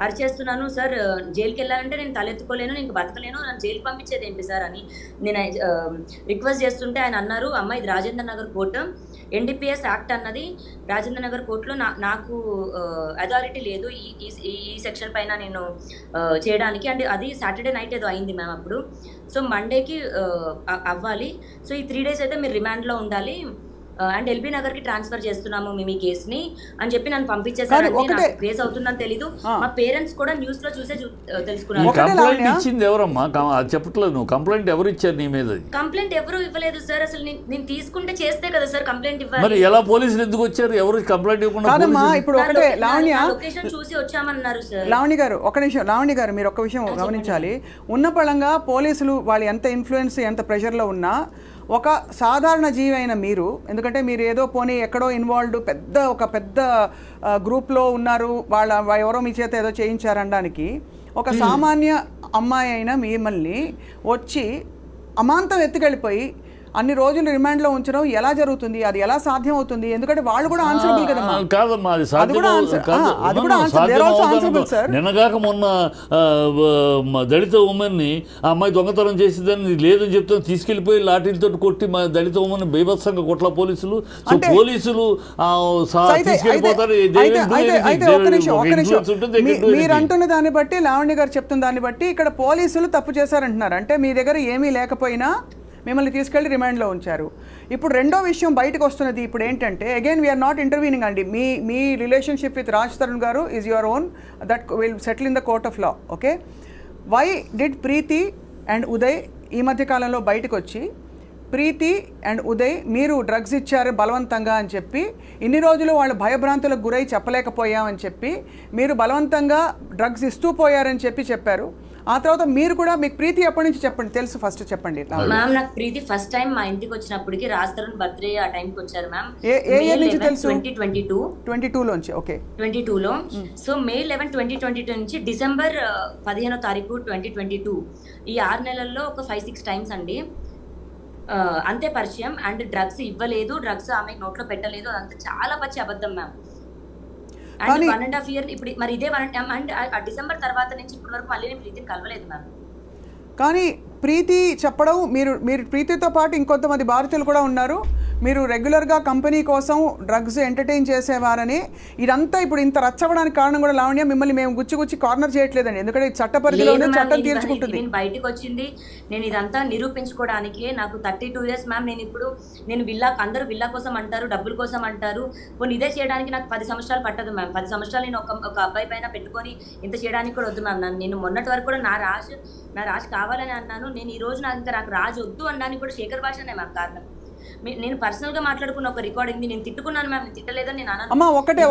అరిచేస్తున్నాను. సార్ జైలుకి వెళ్ళాలంటే నేను తలెత్తుకోలేను, నేను బతకలేను, నన్ను జైలుకి పంపించేది ఏంటి సార్ అని నేను రిక్వెస్ట్ చేస్తుంటే ఆయన అన్నారు, అమ్మ ఇది Rajendra Nagar court, NDPS act అన్నది రాజేంద్ర నగర్ కోర్టులో నాకు అథారిటీ లేదు ఈ సెక్షన్ పైన నేను చేయడానికి. అండ్ అది సాటర్డే నైట్ ఏదో అయింది మ్యామ్ అప్పుడు. సో మండేకి అవ్వాలి. సో ఈ 3 days అయితే మీరు రిమాండ్లో ఉండాలి అండ్ LB నగర్ కి ట్రాన్స్ఫర్ చేస్తున్నాము మేము ఈ కేసుని అని చెప్పి నన్ను పంపించేసారు. కేసు అవుతుందని తెలీదు. మా పేరెంట్స్ కూడా న్యూస్ లో చూసే తెలుసుకున్నారు. కంప్లైంట్ ఇచ్చింది ఎవరమ్మా? చెప్పట్లేదు నువ్వు. కంప్లైంట్ ఎవరు ఇచ్చారు నీ మీద? కంప్లైంట్ ఎవరు ఇవ్వలేదు సార్. అసలు నేను తీసుకుంటే చేస్తే కదా సార్ కంప్లైంట్ ఇవ్వాలి. మరి ఎలా పోలీసులు ఎందుకు వచ్చారు? ఎవరు కంప్లైంట్ ఇవ్వకుండా? ఇప్పుడు ఒకటే లావణ్య, లొకేషన్ చూసి వచ్చామన్నారు సార్. లావణ్య గారు ఒక నిమిషం, లావణ్య గారు మీరు ఒక విషయం గమనించాలి. ఉన్న పళంగా పోలీసులు వాళ్ళు ఎంత ఇన్ఫ్లుయెన్స్ ఎంత ప్రెషర్లో ఉన్నా ఒక సాధారణ జీవి అయిన మీరు, ఎందుకంటే మీరు ఏదో పోనీ ఎక్కడో ఇన్వాల్వ్డ్ ఒక పెద్ద గ్రూప్లో ఉన్నారు, ఎవరో మీ చేత ఏదో చేయించారనడానికి, ఒక సామాన్య అమ్మాయి అయిన మిమ్మల్ని వచ్చి అమాంతం ఎత్తుకెళ్ళిపోయి అన్ని రోజులు రిమాండ్లో ఉంచడం ఎలా జరుగుతుంది, అది ఎలా సాధ్యం అవుతుంది? ఎందుకంటే వాళ్ళు కూడా ఆన్సరబుల్ కదమ్మా. కాదమ్మా, అది సాధ్యం. నిన్నగాక మొన్న దళిత ఉమెన్ని ఆ అమ్మాయి దొంగతనం చేసిందని లేదని చెప్తే తీసుకెళ్లిపోయి లాఠీలతో కొట్టి మా దళిత ఉమెన్ బీభత్సంగా కొట్ల పోలీసులు. సో పోలీసులు తీసుకెళ్లిపోతారు. మీరు అంటున్న దాన్ని బట్టి, లావణ్య గారు చెప్తున్న దాన్ని బట్టి ఇక్కడ పోలీసులు తప్పు చేశారంటున్నారు. అంటే మీ దగ్గర ఏమీ లేకపోయినా మిమ్మల్ని తీసుకెళ్లి రిమాండ్లో ఉంచారు. ఇప్పుడు రెండో విషయం బయటకు వస్తున్నది ఇప్పుడు ఏంటంటే, అగైన్ వీఆర్ నాట్ ఇంటర్వ్యూనింగ్ అండి. మీ relationship with Raj Tarun garu is your own, that will settle in the court of law. Okay, why did Preethi and Uday ఈ మధ్య కాలంలో బయటకు వచ్చి ప్రీతి అండ్ ఉదయ్ మీరు డ్రగ్స్ ఇచ్చారు బలవంతంగా అని చెప్పి, ఇన్ని రోజులు వాళ్ళు భయభ్రాంతులకు గురై చెప్పలేకపోయామని చెప్పి మీరు బలవంతంగా డ్రగ్స్ ఇస్తూ పోయారని చెప్పారు. ఆ తర్వాత మీరు కూడా, మీకు ప్రీతి ఎప్పటి నుంచి చెప్పండి తెలుసు, ఫస్ట్ చెప్పండి. మ్యామ్ నాకు ప్రీతి ఫస్ట్ టైం మా ఇంటికి వచ్చినప్పటికి రాజ్ తరుణ్ బర్త్డే ఆ టైంకి వచ్చారు మ్యామ్. ఏ ఇయర్ నుంచి తెలుసు? 2022 లోంచి. ఓకే, 22లో. సో May 11, 2022 నుంచి December 15 2022 ఈ 6 నెలల్లో ఒక 5-6 టైమ్స్ అండి అంతే పరిచయం. అండ్ డ్రగ్స్ ఇవ్వలేదు, డ్రగ్స్ ఆమె నోట్లో పెట్టలేదు, అదంతా చాలా పచ్చి అబద్ధం మ్యామ్. అండ్ 1.5 year ఇప్పుడు మరి ఇదే అండ్ ఆ డిసెంబర్ తర్వాత నుంచి ఇప్పటి వరకు మళ్ళీ నేను ప్రీతిని కలవలేదు మ్యామ్. కానీ ప్రీతి చెప్పడం, మీరు ప్రీతితో పాటు ఇంకొంతమంది భారతీయులు కూడా ఉన్నారు, మీరు రెగ్యులర్గా కంపెనీ కోసం డ్రగ్స్ ఎంటర్టైన్ చేసేవారని. ఇదంతా ఇప్పుడు ఇంత రచ్చవడానికి కారణం కూడా లావణ్య, మిమ్మల్ని మేము గుచ్చి కార్నర్ చేయట్లేదండి, ఎందుకంటే చట్ట పరిధిలోనే చట్టం తీర్చుకుంటుంది. నేను బయటకు వచ్చింది, నేను ఇదంతా నిరూపించుకోవడానికి. నాకు 32 years మ్యామ్. నేను అందరూ విల్లా కోసం అంటారు, డబ్బుల కోసం అంటారు. కొన్ని ఇదే చేయడానికి నాకు 10 సంవత్సరాలు పట్టదు మ్యామ్. 10 సంవత్సరాలు నేను ఒక అబ్బాయి పైన పెట్టుకొని ఇంత చేయడానికి కూడా వద్దు మ్యామ్. నేను మొన్నటి వరకు కూడా నా రాజు కావాలని అన్నాను. నేను ఈ రోజు నాకు రాజు వద్దు అనడానికి కూడా శేఖర్ భాషనే మ్యామ్ కారణం. నేను పర్సనల్ గా మాట్లాడుకున్న ఒక రికార్డింగ్ నేను తిట్టుకున్నాను మ్యామ్, తిట్టలేదని నేను అన్నాను. అమ్మా ఒకటే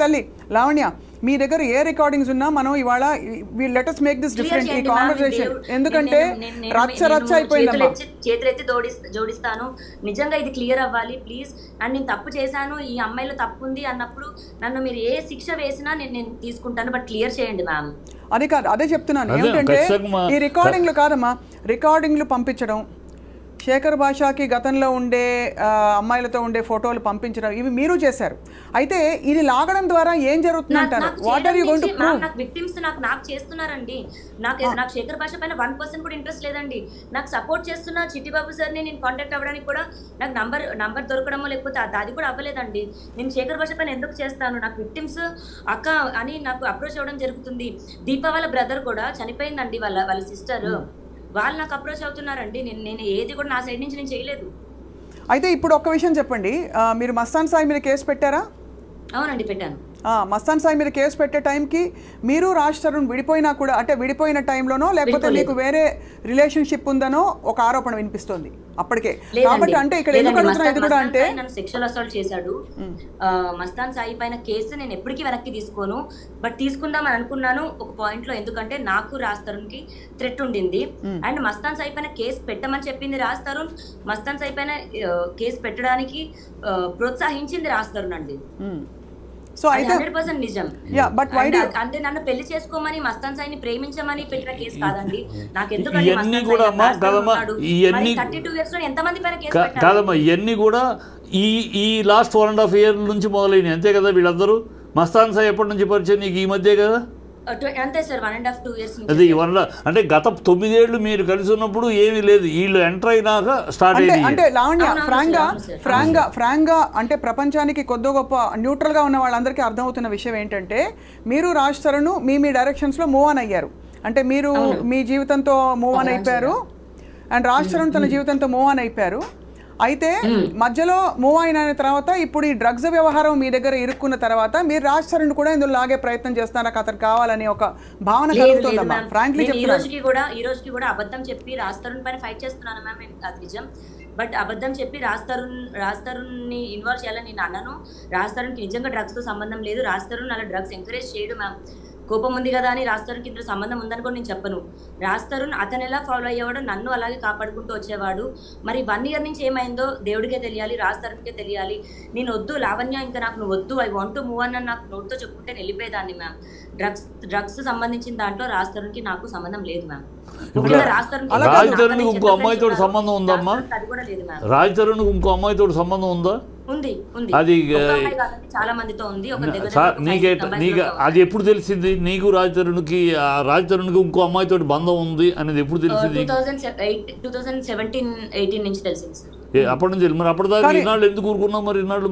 తల్లి లావణ్య, మీ దగ్గర ఏ రికార్డింగ్స్ ఉన్నా మనం ఇవాళ let us make this different ఈ కాన్వర్సేషన్. ఎందుకంటే రచ్చ అయిపోయిందమ్మా. చేతులెత్తి జోడిస్తాను, నిజంగా ఇది క్లియర్ అవ్వాలి ప్లీజ్. అండ్ నేను తప్పు చేశాను, ఈ అమ్మాయిలో తప్పు ఉంది అన్నప్పుడు నన్ను మీరు ఏ శిక్ష వేసినా నేను తీసుకుంటాను, బట్ క్లియర్ చేయండి మ్యామ్. అది కాదు, అదే చెప్తున్నాను. ఏంటంటే ఈ రికార్డింగ్లు కాదమ్మా, రికార్డింగ్లు పంపించడం, శేఖర్ భాషకి గతంలో ఉండే అమ్మాయిలతో ఉండే ఫోటోలు పంపించడం, ఇవి మీరు చేశారు. అయితే ఇది లాగడం ద్వారా ఏం జరుగుతుంది అంటారు? What are you going to prove? నాకు విక్టిమ్స్ నాకు చేస్తున్నారండి. నాకు శేఖర్ భాష పైన 1% కూడా ఇంట్రెస్ట్ లేదండి. నాకు సపోర్ట్ చేస్తున్న చిట్టిబాబు సార్ని నేను కాంటాక్ట్ అవ్వడానికి కూడా నాకు నంబర్ దొరకడమో లేకపోతే అది కూడా అవ్వలేదండి. నేను శేఖర్ భాష పైన ఎందుకు చేస్తాను? నాకు విక్టిమ్స్ అక్క అని నాకు అప్రోచ్ అవ్వడం జరుగుతుంది. దీప వాళ్ళ బ్రదర్ కూడా చనిపోయిందండి, వాళ్ళ సిస్టర్, వాళ్ళు నాకు అప్రోచ్ అవుతున్నారండి. నేను ఏది కూడా నా సైడ్ నుంచి నేను చేయలేదు. అయితే ఇప్పుడు ఒక్క విషయం చెప్పండి, మీరు మస్తాన్ సాయి మీద కేసు పెట్టారా? అవునండి, పెట్టాను. మస్తాన్ సాయి మీద కేసు పెట్టే టైంకి మీరు రాజ్ తరుణ్ విడిపోయినా కూడా, అంటే విడిపోయిన టైంలోనో లేకపోతే మీకు వేరే రిలేషన్షిప్ ఉందనో ఒక ఆరోపణ వినిపిస్తోంది అప్పటికే. కాబట్టి అంటే ఇక్కడ ఎందుకు అడుగుతున్నా, ఇది కూడా అంటే నన్ను సెక్షువల్ అసాల్ట్ చేశాడు. మస్తాన్ సాయి పైన కేసు నేను ఎప్పటికీ వెనక్కి తీసుకోను, బట్ తీసుకుందామని అనుకున్నాను ఒక పాయింట్ లో. ఎందుకంటే నాకు రాజ్ తరుణ్ కి థ్రెట్ ఉండింది. అండ్ మస్తాన్ సాయి పైన కేసు పెట్టమని చెప్పింది రాజ్ తరుణ్, మస్తాన్ సాయి పైన కేసు పెట్టడానికి ప్రోత్సహించింది రాజ్ తరుణ్ అండి. సో అయితే 100% నిజం. అంటే నన్ను పెళ్లి చేసుకోమని, మస్తాన్ సాయిని ప్రేమించమని పెట్టిన కేసు కాదండి. నాకు ఎందుకంటే 32 years లో ఎంతమంది పైన కేసు పెట్టారు కాదమ్మా, ఇవన్నీ కూడా ఈ లాస్ట్ 1.5 year నుంచి మొదలైనవి అంతే కదా. వీళ్ళందరూ మస్తాన్ సాయి ఎప్పటి నుంచి పరిచయం నీకు? ఈ మధ్య కదా. అంతే సార్, 1.5-2 years. అది అంటే గత 9 ఏళ్ళు మీరు కలిసి ఉన్నప్పుడు ఏమీ లేదు, వీళ్ళు ఎంటర్ అయినాక స్టార్ట్ అయింది. అంటే లావణ్య ఫ్రాంక్ గా అంటే ప్రపంచానికి కొద్ది గొప్ప న్యూట్రల్ గా ఉన్న వాళ్ళందరికీ అర్థమవుతున్న విషయం ఏంటంటే, మీరు రాజ్ తరుణ్ మీ డైరెక్షన్స్ లో మూవ్ ఆన్ అయ్యారు. అంటే మీరు మీ జీవితంతో మూవ్ ఆన్ అయిపోయారు, అండ్ రాజ్ తరుణ్ తన జీవితంతో మూవ్ ఆన్ అయిపోయారు. అయితే మధ్యలో మూవ్ అయిన తర్వాత ఇప్పుడు ఈ డ్రగ్స్ వ్యవహారం మీ దగ్గర ఇరుక్కున్న తర్వాత మీరు రాజ్ తరుణ్ కూడా ఇందులో లాగే ప్రయత్నం చేస్తున్నారు, అతను కావాలని ఒక భావన కలుగుతుందమ్మా. ఫ్రాంక్లీ చెప్తున్నాను, ఈ రోజుకి కూడా అబద్ధం చెప్పి రాజ్ తరుణ్ పైన ఫైట్ చేస్తున్నాను మ్యామ్. అది నిజం, బట్ అబద్ధం చెప్పి రాజ్ తరుణ్ ని ఇన్వాల్వ్ చేయాలని నేను అన్నాను. రాజ్ తరుణ్ కి నిజంగా డ్రగ్స్ తో సంబంధం లేదు. రాజ్ తరుణ్ అలా డ్రగ్స్ ఎంకరేజ్ చేయడు మ్యామ్. కోపం ఉంది కదా అని రాజ్ తరుణ్కి ఇద్దరు సంబంధం ఉందని కూడా నేను చెప్పను. రాజ్ తరుణ్ అతను ఎలా ఫాలో అయ్యేవాడు, నన్ను అలాగే కాపాడుకుంటూ వచ్చేవాడు. మరి 1 year నుంచి ఏమైందో దేవుడికే తెలియాలి, రాజ్ తరుణ్కే తెలియాలి. నేను వద్దు లావణ్య, ఇంకా నాకు నువ్వు వద్దు, ఐ వాంట్ టు మూవ్ అని నాకు నోట్తో చెప్పుకుంటే వెళ్ళిపోయేదాన్ని మ్యామ్. డ్రగ్స్ సంబంధించిన దాంట్లో రాజ్ తరుణ్కి నాకు సంబంధం లేదు మ్యామ్. ఇప్పుడు రాజ్ తరుణ్కి ఇంకో అమ్మాయితో సంబంధం ఉందమ్మా? రాజ్ తరుణ్కి ఇంకో అమ్మాయితో సంబంధం ఉందా? అది చాలా మందితో ఉంది. నీకు అది ఎప్పుడు తెలిసింది? నీకు రాజ్ తరుణ్కి ఇంకో అమ్మాయితో బంధం ఉంది అనేది ఎప్పుడు తెలిసింది? 2017-18 నుంచి తెలిసింది సార్. అప్పటి నుంచి. మరి అప్పటిదాకా ఈనాళ్ళు ఎందుకు ఊరుకున్నావు? మరి ఈనాళ్ళు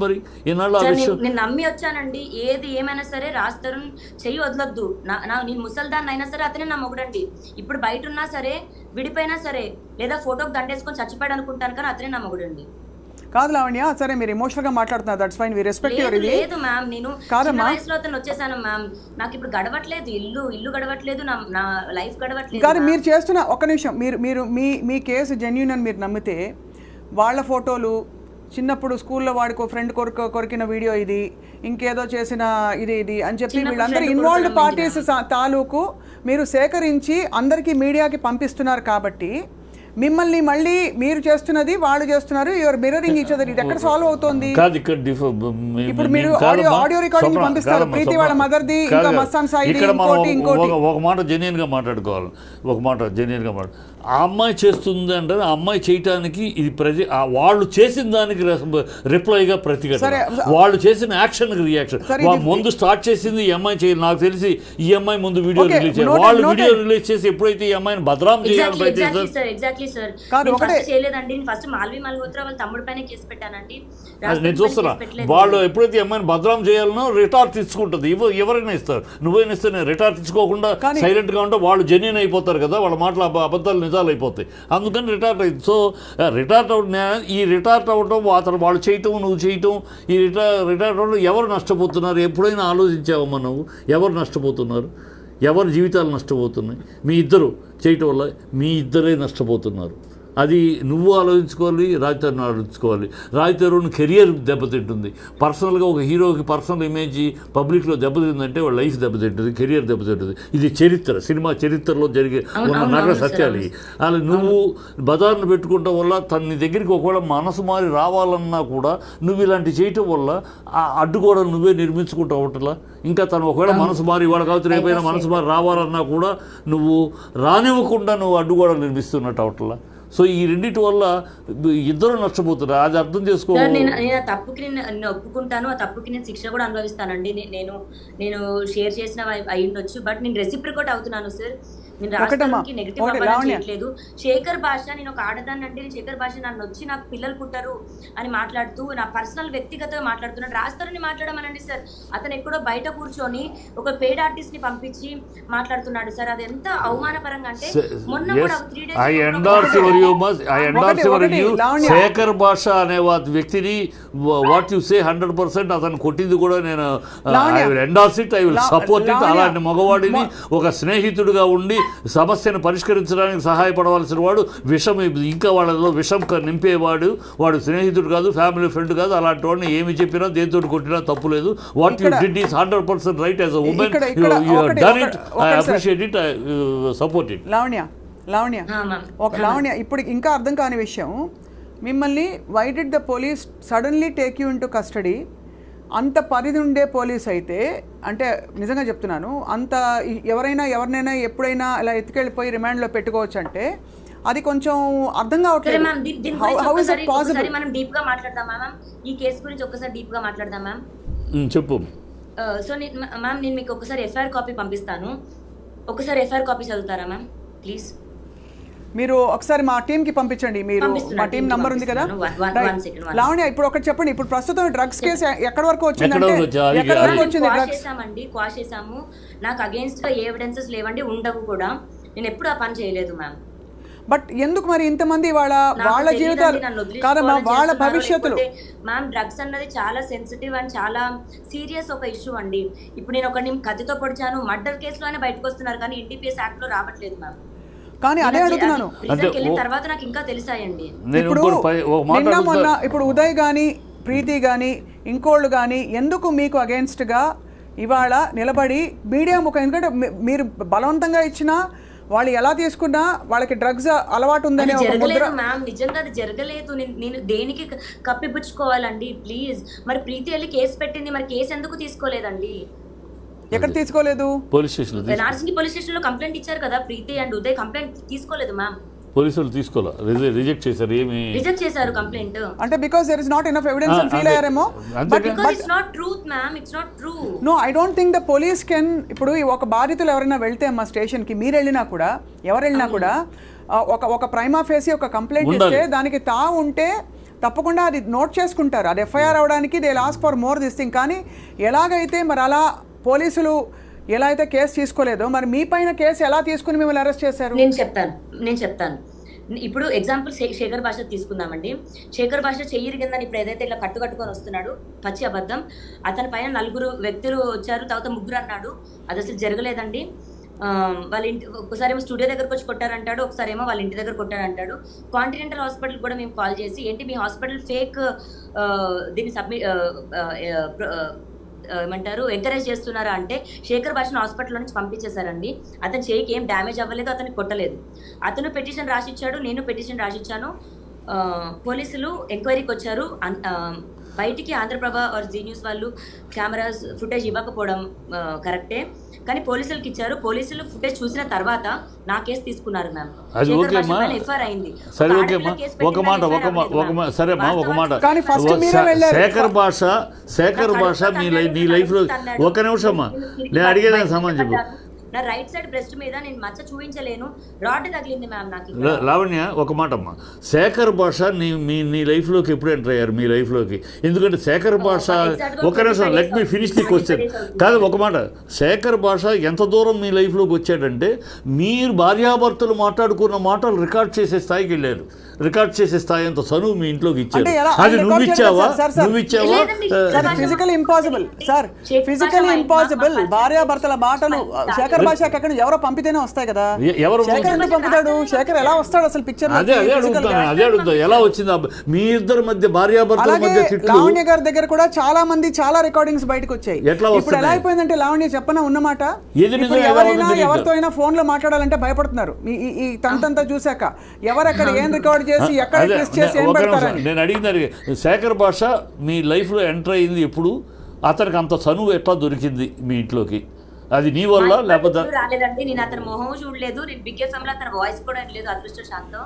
నేను నమ్మి వచ్చానండి. ఏది ఏమైనా సరే రాజ్ తరుణ్ చెయ్యి వదలొద్దు, నేను ముసల్దాన్ని అయినా సరే అతనే నా మొగుడండి. ఇప్పుడు బయట ఉన్నా సరే, విడిపోయినా సరే, లేదా ఫోటోకి దండేసుకొని చచ్చిపోయాడు అనుకుంటాను, కానీ అతనే నా మొగుడండి. కాదు లావణ్య, సరే మీరు ఎమోషనల్ గా మాట్లాడుతున్నారు, that's fine, we respect your ఇది. లేదు మ్యామ్, నేను చిన్న వయసులో అతను వచ్చేసాను మ్యామ్. నాకు ఇప్పుడు గడవట్లేదు, ఇల్లు గడవట్లేదు, నా లైఫ్ గడవట్లేదు. కానీ మీరు చేస్తున్న ఒక్క నిమిషం, మీరు మీ కేసు జెన్యూన్ అని మీరు నమ్మితే, వాళ్ళ ఫోటోలు చిన్నప్పుడు స్కూల్లో వాడికో ఫ్రెండ్ కొరికిన వీడియో ఇది, ఇంకేదో చేసిన ఇది అని చెప్పి వీళ్ళందరూ ఇన్వాల్వ్డ్ పార్టీస్ తాలూకు మీరు సేకరించి అందరికీ మీడియాకి పంపిస్తున్నారు. కాబట్టి మిమ్మల్ని మళ్ళీ మీరు చేస్తున్నది వాళ్ళు చేస్తున్నారు, యువర్ మిర్రరింగ్ ఈచ్ అదర్. ఇది ఎక్కడ సాల్వ్ అవుతుంది? ఇప్పుడు మీరు ఆడియో రికార్డింగ్ పంపిస్తారు, ప్రీతి వాళ్ళ మదర్ది, ఇంకా మస్తాన్ సాయిది, ఇంకోటి. ఒక మాట జెన్యూన్ గా మాట్లాడుకోవాలి, ఆ అమ్మాయి చేస్తుంది అంటే ఆ అమ్మాయి చేయటానికి ఇది వాళ్ళు చేసిన దానికి రిప్లైగా ప్రతిఘటన, వాళ్ళు చేసిన యాక్షన్కి రియాక్షన్. ముందు స్టార్ట్ చేసింది ఈ అమ్మాయి చేయాలి. నాకు తెలిసి ఈ అమ్మాయి ముందు వీడియో రిలీజ్ చేయాలి. వాళ్ళు వీడియో రిలీజ్ చేసి ఎప్పుడైతే ఈ అమ్మాయిని బదనాం చేయాలని ప్రయత్నిస్తారు. నేను చూస్తున్నా, వాళ్ళు ఎప్పుడైతే ఈ అమ్మాయిని బదనాం చేయాలనో రిటార్ట్ ఇచ్చుకుంటుంది. ఎవరైనా ఇస్తారు, నువ్వైనా ఇస్తే నేను రిటార్ట్ ఇచ్చుకోకుండా సైలెంట్ గా ఉంటే వాళ్ళు జెన్యూన్ అయిపోతారు కదా, వాళ్ళ మాటలు అబద్ధాలు నిజాలు అయిపోతాయి. అందుకని రిటార్ట్ అయింది. సో రిటార్ట్ ఈ రిటార్ట్ అవ్వడం, అతను వాళ్ళు చేయటం, నువ్వు చేయటం, ఈ రిటార్ట్ అవ్వడం ఎవరు నష్టపోతున్నారు? ఎప్పుడైనా ఆలోచించావమ్మా నువ్వు? ఎవరు నష్టపోతున్నారు? ఎవరి జీవితాలు నష్టపోతున్నాయి? మీ ఇద్దరు చేయటం వల్ల మీ ఇద్దరే నష్టపోతున్నారు. అది నువ్వు ఆలోచించుకోవాలి, రాజ్ తరుణ్ ఆలోచించుకోవాలి. రాజ్ తరుణ్ కెరియర్ దెబ్బతింటుంది. పర్సనల్గా ఒక హీరోకి పర్సనల్ ఇమేజ్ పబ్లిక్లో దెబ్బతిందంటే వాళ్ళ లైఫ్ దెబ్బతింటుంది, కెరియర్ దెబ్బతింటుంది. ఇది చరిత్ర, సినిమా చరిత్రలో జరిగే ఉన్న నగర సత్యాలు. అలా నువ్వు బజార్ను పెట్టుకోవటం వల్ల తన దగ్గరికి ఒకవేళ మనసు మారి రావాలన్నా కూడా నువ్వు ఇలాంటి చేయటం వల్ల ఆ అడ్డుగోడలు నువ్వే నిర్మించుకుంటూ అవటలా. ఇంకా తను ఒకవేళ మనసు మారి ఇవాళ కావచ్చు రేపైనా మనసు మారి రావాలన్నా కూడా నువ్వు రానివ్వకుండా నువ్వు అడ్డుగోడలు నిర్మిస్తున్నట్టు అవటలా. సో ఈ రెండింటి వల్ల ఇద్దరు నష్టపోతున్నారు. అది అర్థం చేసుకో. నేను ఆ తప్పుకి నేను ఒప్పుకుంటాను, ఆ తప్పుకి నేను శిక్ష కూడా అనుభవిస్తానండి. నేను షేర్ చేసిన అయి ఉండొచ్చు, బట్ నేను రెసిప్రికేట్ అవుతున్నాను సార్. నేను రాష్ట్రానికి నెగిటివ్ చేయట్లేదు. శేఖర్ భాష, నేను ఒక ఆడదాన్ని అంటే శేఖర్ భాష నన్ను వచ్చి నాకు పిల్లలు పుట్టరు అని మాట్లాడుతూ నా పర్సనల్ వ్యక్తిగతంగా మాట్లాడుతున్నాడు. రాస్తారని మాట్లాడమనండి సార్. అతను ఎక్కడో బయట కూర్చొని ఒక పెయిడ్ ఆర్టిస్ట్ ని పంపించి మాట్లాడుతున్నాడు సార్. అది ఎంత అవమానపరంగా అంటే మొన్న కూడా 3 days శేఖర్ భాష అనే వ్యక్తిని వాట్ యు సే 100% అతను కొట్టింది కూడా నేను I will endorse it, I will support it. అలాంటి మగవాడిని ఒక స్నేహితుడిగా ఉండి సమస్యను పరిష్కరించడానికి సహాయపడవలసిన వాడు విషం, ఇంకా వాళ్ళలో విషం నింపేవాడు, వాడు స్నేహితుడు కాదు, ఫ్యామిలీ ఫ్రెండ్ కాదు. అలాంటి వాడిని ఏమి చెప్పినా దేంతో కొట్టినా తప్పు లేదు. What you did is 100% right as a woman. You have done it, I appreciate it, I support it. Lavanya ఇప్పుడు ఇంకా అర్థం కాని విషయం, మిమ్మల్ని why did the police suddenly take you into custody? అంత పరిధి ఉండే పోలీస్ అయితే, అంటే నిజంగా చెప్తున్నాను, అంత ఎవరినైనా ఎప్పుడైనా అలా ఎత్తుకెళ్ళిపోయి రిమాండ్లో పెట్టుకోవచ్చు అంటే అది కొంచెం అర్థం కావట్లేదు. మనం డీప్ గా మాట్లాడదామా మ్యామ్? ఈ కేసు గురించి ఒక్కసారి డీప్ గా మాట్లాడదాం మ్యామ్. చెప్పు సో మ్యామ్, నేను మీకు ఒకసారి ఎఫ్ఐఆర్ కాపీ పంపిస్తాను, ఒకసారి ఎఫ్ఐఆర్ కాపీ చదువుతారా మ్యామ్ ప్లీజ్? మీరు ఒకసారి మా టీంకి పంపించండి. మీరు మా టీం నంబర్ ఉంది కదా లావణ్య. ఇప్పుడు ఒకటి చెప్పండి, ఇప్పుడు ప్రస్తుతం డ్రగ్స్ కేసు ఎక్కడి వరకు వచ్చిందంటే క్వాష్ చేసాము. నాకు అగేన్స్ట్ గా ఎవిడెన్సెస్ లేవండి, ఉండవు కూడా. నేను ఎప్పుడు ఆ పని చేయలేదు మ్యామ్. బట్ ఎందుకు మరి ఇంతమంది వాళ్ళ జీవితాలు కాదమ్మా, వాళ్ళ భవిష్యత్తులు మ్యామ్? డ్రగ్స్ అన్నది చాలా సెన్సిటివ్ అండ్ చాలా సీరియస్ ఒక ఇష్యూ అండి. ఇప్పుడు నేను ఒకరిని కత్తితో పొడిచాను, మర్డర్ కేసులోనే బయటకు వస్తున్నారు, కానీ ఎన్డీపీఎస్ యాక్ట్ లో రావట్లేదు మ్యామ్. కానీ అదే అడుగుతున్నాను, తర్వాత నాకు ఇంకా తెలిసాయండి. ఇప్పుడు ఉదయ్ గాని ప్రీతి గాని ఇంకోళ్ళు గాని ఎందుకు మీకు అగేన్స్ట్ గా ఇవాళ నిలబడి మీడియా ముఖం? ఎందుకంటే మీరు బలవంతంగా ఇచ్చినా వాళ్ళు ఎలా తీసుకున్నా వాళ్ళకి డ్రగ్స్ అలవాటు ఉందని మ్యామ్. నిజంగా అది జరగలేదు. నేను దేనికి కప్పిపుచ్చుకోవాలండి ప్లీజ్? మరి ప్రీతి వెళ్ళి కేసు పెట్టింది, మరి కేసు ఎందుకు తీసుకోలేదండి? ఎక్కడ తీసుకోలేదు? పోలీస్ స్టేషన్లో నార్సింగి పోలీస్ స్టేషన్ లో కంప్లైంట్ ఇచ్చారు కదా, ప్రీతి అండ్ ఉదయ్ కంప్లైంట్ తీసుకోలేదు మ్యామ్. పోలీసులు తీసుకోవాలి, రిజెక్ట్ చేశారు. ఏమి రిజెక్ట్ చేశారు కంప్లైంట్ అంటే because there is not enough evidence అని ఫీల్ అయ్యారేమో. But it's not truth ma'am, it's not true. No, I don't think the police can. ఇప్పుడు ఒక బాధితులు ఎవరైనా వెళ్తే అమ్మా స్టేషన్కి, మీరు వెళ్ళినా కూడా ఎవరు వెళ్ళినా కూడా ఒక ప్రైమా ఫేసి ఒక కంప్లైంట్ ఇస్తే దానికి ఉంటే తప్పకుండా అది నోట్ చేసుకుంటారు. అది ఎఫ్ఐఆర్ అవడానికి they ask for more this thing. కానీ ఎలాగైతే మరి అలా పోలీసులు ఎలా అయితే కేసు తీసుకోలేదో, మరి మీ పైన కేసు ఎలా తీసుకుని మిమ్మల్ని అరెస్ట్ చేశారు? నేను చెప్తాను. ఇప్పుడు ఎగ్జాంపుల్ శేఖర్ భాష తీసుకుందామండి. శేఖర్ భాష చెయ్యిరిగిందని ఇప్పుడు ఏదైతే ఇట్లా కట్టుకొని వస్తున్నాడు, పచ్చి అబద్ధం. అతని పైన 4 వ్యక్తులు వచ్చారు, తర్వాత 3 అన్నాడు. అది అసలు జరగలేదండి. వాళ్ళ ఇంటి ఒకసారి ఏమో స్టూడియో దగ్గరకు వచ్చి కొట్టారంటాడు, ఒకసారి ఏమో వాళ్ళ ఇంటి దగ్గర కొట్టారంటాడు. కాంటినెంటల్ హాస్పిటల్ కూడా మేము కాల్ చేసి, ఏంటి మీ హాస్పిటల్ ఫేక్ దీన్ని ఏమంటారు ఎంకరేజ్ చేస్తున్నారా అంటే, శేఖర్ భాషను హాస్పిటల్ నుంచి పంపించేశారండి. అతని చేయికి ఏం డ్యామేజ్ అవ్వలేదు, అతనికి కొట్టలేదు. అతను పిటిషన్ రాసిచ్చాడు, నేను పిటిషన్ రాసిచ్చాను. పోలీసులు ఎంక్వైరీకి వచ్చారు. బయటికి ఆంధ్రప్రభ ఆర్ జీ న్యూస్ వాళ్ళు కెమెరాస్ ఫుటేజ్ ఇవ్వకపోవడం కరెక్టే, కానీ పోలీసులకు ఇచ్చారు. పోలీసులు ఫుటేజ్ చూసిన తర్వాత నా కేసు తీసుకున్నారు మ్యామ్. అది ఓకేమ్మా, ఎఫ్ఐఆర్ అయింది. సరే ఓకేమ్మా, ఒక మాట సరేమ్మా, ఒక మాట. శేఖర్ భాష నీ లైఫ్లో ఒక నిమిషం అమ్మా, నేను అడిగేదానికి సమాధానం చెప్పు. నా రైట్ సైడ్ బ్రెస్ట్ మీద నేను మచ్చ చూపించలేను, రాడ్ తగిలింది మ్యామ్ నాకు. లావణ్య ఒక మాట అమ్మా, శేఖర్ భాష నీ లైఫ్లోకి ఎప్పుడు ఎంటర్ అయ్యారు మీ లైఫ్లోకి? ఎందుకంటే శేఖర్ భాష ఒక నిమిషం, let me finish the question. కాదు ఒక మాట, శేఖర్ భాష ఎంత దూరం మీ లైఫ్లోకి వచ్చాడంటే, మీరు భార్యాభర్తలు మాట్లాడుకున్న మాటలు రికార్డ్ చేసే స్థాయికి వెళ్ళారు. రికార్డ్ చేసే స్థాయి అంత చనువు మీ ఇంట్లోకి ఇచ్చారు. అది నువ్వు ఇచ్చావా? Physical impossible sir, physical impossible. భార్యాభర్తల మాటలు శేఖర్ భాషకి అక్కడ ఎవరో పంపితేనే వస్తాయి కదా. శేఖర్ ఎందుకు పంపుతాడు? శేఖర్ ఎలా వస్తాడు అసలు పిక్చర్? అదే అడుగుతా, ఎలా వచ్చింది మీ ఇద్దరి మధ్య భార్యాభర్తల మధ్య తిట్లు? లావణ్య గారి దగ్గర కూడా చాలా మంది చాలా రికార్డింగ్స్ బయటకు వచ్చాయి. ఇప్పుడు ఎలా అయిపోయిందంటే, లావణ్య చెప్పనా ఉన్నమాట, ఎవరితో అయినా ఫోన్ లో మాట్లాడాలంటే భయపడుతున్నారు. ఈ తంతంతా చూసాక ఎవరెక్కడ ఏం రికార్డ్ చేసి ఎక్కడ టెస్ట్ చేసి ఏం పెడతారని. నేను అడిగింది, శేఖర్ భాష మీ లైఫ్లో ఎంటర్ అయింది ఎప్పుడు? అతనికి అంత చనువు ఎట్లా దొరికింది మీ ఇంట్లోకి? అది నీ వల్ల లేకపోతే? రాలేదండి, నేను అతని మొహం చూడలేదు, నేను బిగ్ ఎఫ్ఎం లో అతని వాయిస్ కూడా లేదు, అదృష్టశాంతం.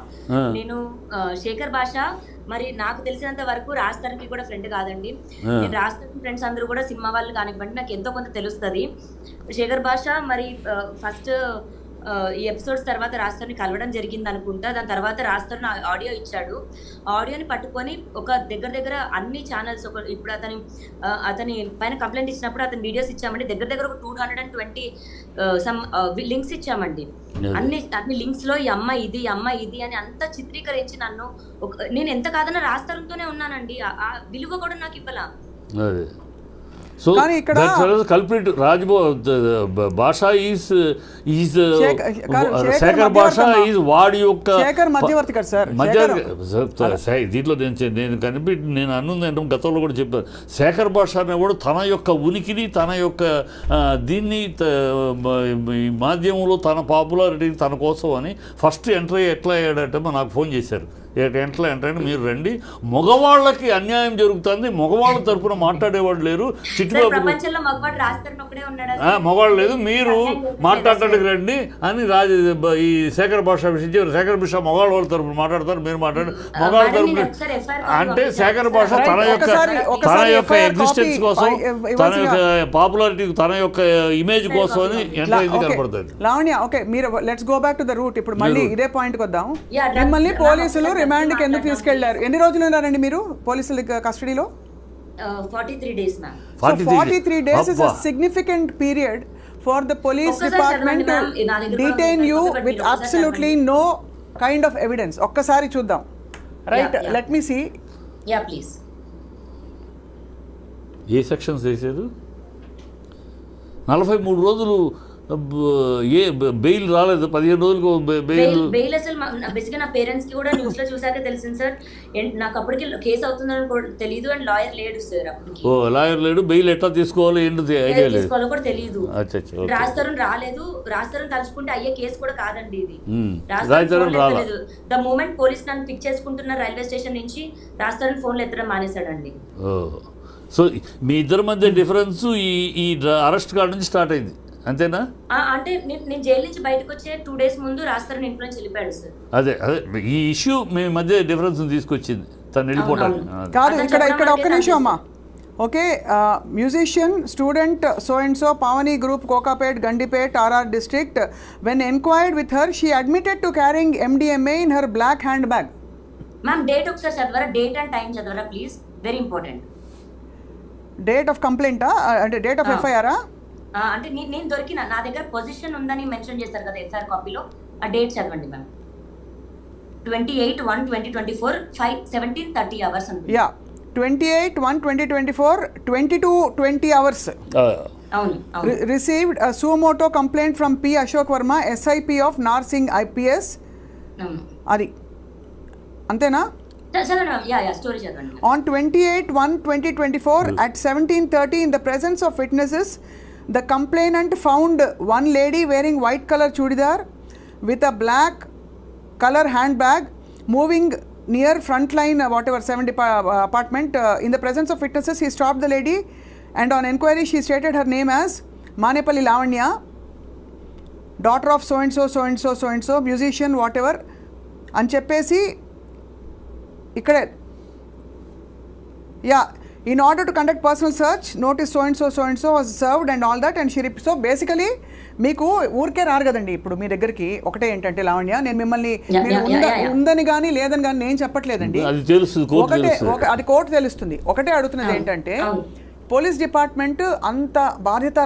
నేను శేఖర్ భాష మరి నాకు తెలిసినంత వరకు రాజధానికి కూడా ఫ్రెండ్ కాదండి. నేను రాజధాని ఫ్రెండ్స్ అందరూ కూడా సినిమా వాళ్ళు కానివ్వండి, నాకు ఎంతో కొంత తెలుస్తుంది. శేఖర్ భాష మరి ఫస్ట్ ఈ ఎపిసోడ్స్ తర్వాత రాజధాని కలవడం జరిగింది అనుకుంటా. దాని తర్వాత రాజధాని ఆడియో ఇచ్చాడు. ఆడియోని పట్టుకొని ఒక దగ్గర అన్ని ఛానల్స్, ఇప్పుడు అతని పైన కంప్లైంట్ ఇచ్చినప్పుడు అతని వీడియోస్ ఇచ్చామండి. దగ్గర ఒక 220 సమ్ లింక్స్ ఇచ్చామండి. అన్ని లింక్స్ లో ఈ అమ్మాయి ఇది అని అంతా చిత్రీకరించి నన్ను, నేను ఎంత కాదన్నా రాజధానితోనే ఉన్నానండి. ఆ విలువ కూడా నాకు ఇవ్వాల. So that's culprit. Bhasha is Shekhar Bhasha is వాడి యొక్క శేఖర్ మధ్యవర్తి కదా సార్. దీంట్లో నేను అన్నుందంటే గతంలో కూడా చెప్పాను, శేఖర్ భాష అనేవాడు తన యొక్క ఉనికిని, తన యొక్క దీన్ని మాధ్యమంలో తన పాపులారిటీ తన కోసం అని ఫస్ట్ ఎంట్రీ ఎట్లా అయ్యాడంటే నాకు ఫోన్ చేశారు. ఎట్లా అంటే మీరు రండి, మగవాళ్ళకి అన్యాయం జరుగుతుంది, మగవాళ్ళ తరఫున మాట్లాడేవాడు లేరు, మగవాళ్ళు లేదు, మీరు మాట్లాడటానికి రండి అని ఈ శేఖర్ భాష విషయం. శేఖర్ భాష మగవాళ్ళ తరఫున మాట్లాడతారు, మీరు మాట్లాడారు మగవాళ్ళ తరఫున అంటే శేఖర్ భాష తన యొక్క ఎగ్జిస్టెన్స్ కోసం, తన యొక్క పాపులారిటీ, తన యొక్క ఇమేజ్ కోసం అని ఎంట్రీ కనపడుతుంది. లావణ్య, ఓకే, మీరు let's go back to the route. ఇప్పుడు మళ్ళీ ఇదే పాయింట్కి వద్దాం. మిమ్మల్ని పోలీసులు రిమాండ్కి ఎందుకు తీసుకెళ్లారు? ఎన్ని రోజులు ఉన్నారండి మీరు పోలీసుల కస్టడీలో? 43 days ma'am. 43 days is a significant period for the police department to detain you with absolutely no kind of evidence. ఒక్కసారి చూద్దాం, right? Let me see. Yeah please. ఏ సెక్షన్స్ వేసారు? 43 రోజులు బెయిల్ రాలేదు, 15 రోజులకు బెయిల్. అసలు బేసిక్గా నా పేరెంట్స్ కి కూడా న్యూస్ లో చూసాక తెలిసింది సార్. నాకు అప్పటికి కేసు అవుతుందని తెలియదు, అండ్ లాయర్ లేడు సార్ అప్పటికి. లాయర్ లేడు, బెయిల్ ఎట్లా తీసుకోవాలో ఏంటి ఐడియా లేదు, తీసుకోవాలో కూడా తెలియదు. రాజతరుణ్ రాలేదు, రాజతరుణ్ తలుచుకుంటే అయ్యే కేసు కూడా కాదండి ఇది. రాజతరుణ్ రాలేదు. ద మూమెంట్ పోలీస్ నన్ను పిక్ చేసుకుంటున్న రైల్వే స్టేషన్ నుంచి రాజతరుణ్ ఫోన్లు ఎత్తడం మానేశాడండి. సో మీ ఇద్దరి మధ్య డిఫరెన్స్ ఈ అరెస్ట్ కాడ నుంచి స్టార్ట్ అయింది అంతేనా? అంటే నేను జైలు నుంచి బయటకు వచ్చే 2 days ముందు రాస్తారని ఇంట్లో నుంచి వెళ్ళిపోయాడు సార్. అదే ఈ ఇష్యూ మీ మధ్య డిఫరెన్స్ తీసుకొచ్చింది తను వెళ్ళిపోవడానికి. కాదు, ఇక్కడ ఒక్క నిమిషం అమ్మా. Okay, musician student so and so Pavani group Kokapet Gandipet RR district. When enquired with her, she admitted to carrying MDMA in her black handbag. Ma'am date ఒకసారి చదవరా, డేట్ అండ్ టైం చదవరా please, very important. Date of కంప్లైంటా అంటే date of FIR? అంటే నేను దొరికిన నా దగ్గర పొజిషన్ ఉందని మెన్షన్ చేస్తారు కదా FIR కాపీలో, ఆ డేట్ చదవండి మ్యామ్. 28/1/2024 5:17:30 hours అనుకుంటా. Yeah, 28/1/2024 22:20 hours. అవును. Received a suo motu complaint from P. Ashok Verma, SIP of Narsingh IPS. అది అంతేనా? స్టోరీ చదవండి. On 28/1/2024 at 17:30 in the presence of witnesses, the complainant found one lady wearing white color chudidar with a black color handbag moving near frontline whatever 70 apartment. In the presence of witnesses, he stopped the lady and on enquiry she stated her name as Manepalli Lavanya, daughter of so and so so and so so and so, musician whatever అని చెప్పేసి ఇక్కడే in order to conduct personal search notice so and so was served and all that and she so basically మీకు ఊరికే రారు కదండి ఇప్పుడు మీ దగ్గరికి. ఒకటే ఏంటంటే లావణ్య, నేను మిమ్మల్ని ఉందని కానీ లేదని కానీ నేను చెప్పట్లేదండి, ఒకటే అది కోర్టు తెలుస్తుంది. ఒకటే అడుగుతున్నది ఏంటంటే పోలీస్ డిపార్ట్మెంట్ అంత బాధ్యత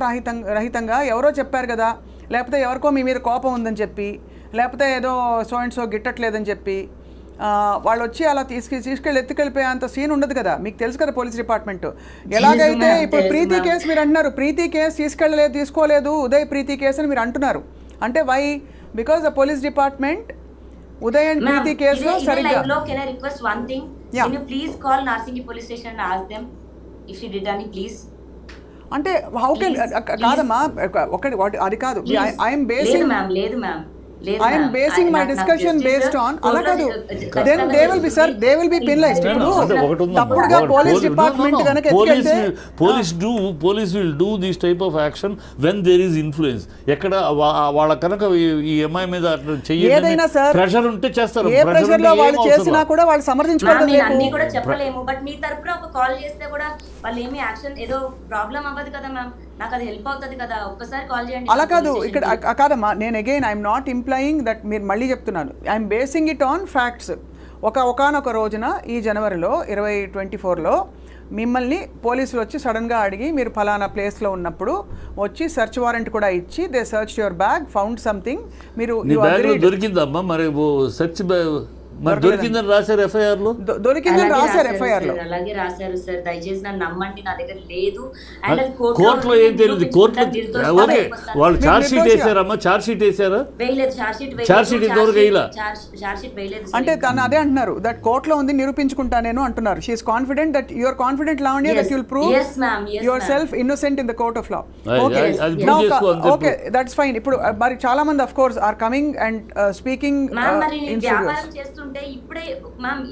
రహితంగా ఎవరో చెప్పారు కదా, లేకపోతే ఎవరికో మీ మీద కోపం ఉందని చెప్పి, లేకపోతే ఏదో సో అండ్ సో గిట్టట్లేదని చెప్పి వాళ్ళు వచ్చి అలా తీసుకెళ్ళి ఎత్తుకెళ్ళిపోయే అంత సీన్ ఉండదు కదా. మీకు తెలుసు కదా పోలీస్ డిపార్ట్మెంట్ ఎలాగైతే. ఇప్పుడు ప్రీతి కేసు మీరు అంటున్నారు, ప్రీతి కేసు తీసుకోలేదు ఉదయ్ ప్రీతి కేసు అని మీరు అంటున్నారు. అంటే why? Because the police department Uday and Preethi కేసులో సరిగ్గా. అంటే హౌ కెన్ కాదమ్మా, ఒకటి అది కాదు. I'm basing I am basing my discussion based on ala kadu, then they will be sir, they will be penalized. Tappuduga police department ganaka ettukelte police will do this type of action when there is influence. ekkada vaala kanaka ee MI meeda cheyadani edaina sir pressure unte chestaru. A pressure lo వాళ్ళు చేసినా కూడా వాళ్ళు సమర్థించుకోవడం లేదు. అన్ని కూడా చెప్పలేము, but మీ తరపున ఒక కాల్ చేస్తే కూడా వాళ్ళు ఏమి యాక్షన్ ఏదో ప్రాబ్లం అవ్వదు కదా మ్యామ్, నాకు అది హెల్ప్ అవుతుంది కదా, ఒక్కసారి కాల్ చేయండి. అలా కాదు, ఇక్కడ కాదమ్మా, నేను again I'm not employing that, మీరు మళ్ళీ చెప్తున్నాను, I'm basing it on facts. ఒకనొక రోజున ఈ జనవరిలో 2024లో మిమ్మల్ని పోలీసులు వచ్చి సడన్గా అడిగి మీరు ఫలానా ప్లేస్లో ఉన్నప్పుడు వచ్చి సెర్చ్ వారెంట్ కూడా ఇచ్చి they search your bag, found something. మీరు దొరికిందమ్మా మరి సెర్చ్ మరి దొరికిందని రాశారు FIR లో? దొరికిందని రాశారు FIR లో, అలాగే రాశారు సార్. దయచేసి నన్ను నమ్మండి, నా దగ్గర లేదు. కోర్టులో ఏం తెలియదు. కోర్టులో ఓకే వాళ్ళు ఛార్జ్ షీట్ వేసారమ్మా, ఛార్జ్ షీట్ వేసారా? ఛార్జ్ షీట్ ఇంతవరకు వేయలా. అంటే తను అదే అంటున్నారు, దట్ కోర్టులో ఉంది నిరూపించుకుంటా నేను అంటున్నారు. She is confident that you are confident Lavanya that you will prove yourself innocent in the court of law. Okay that's fine. ఇప్పుడు మరి చాలా మంది of course are coming and speaking in studios.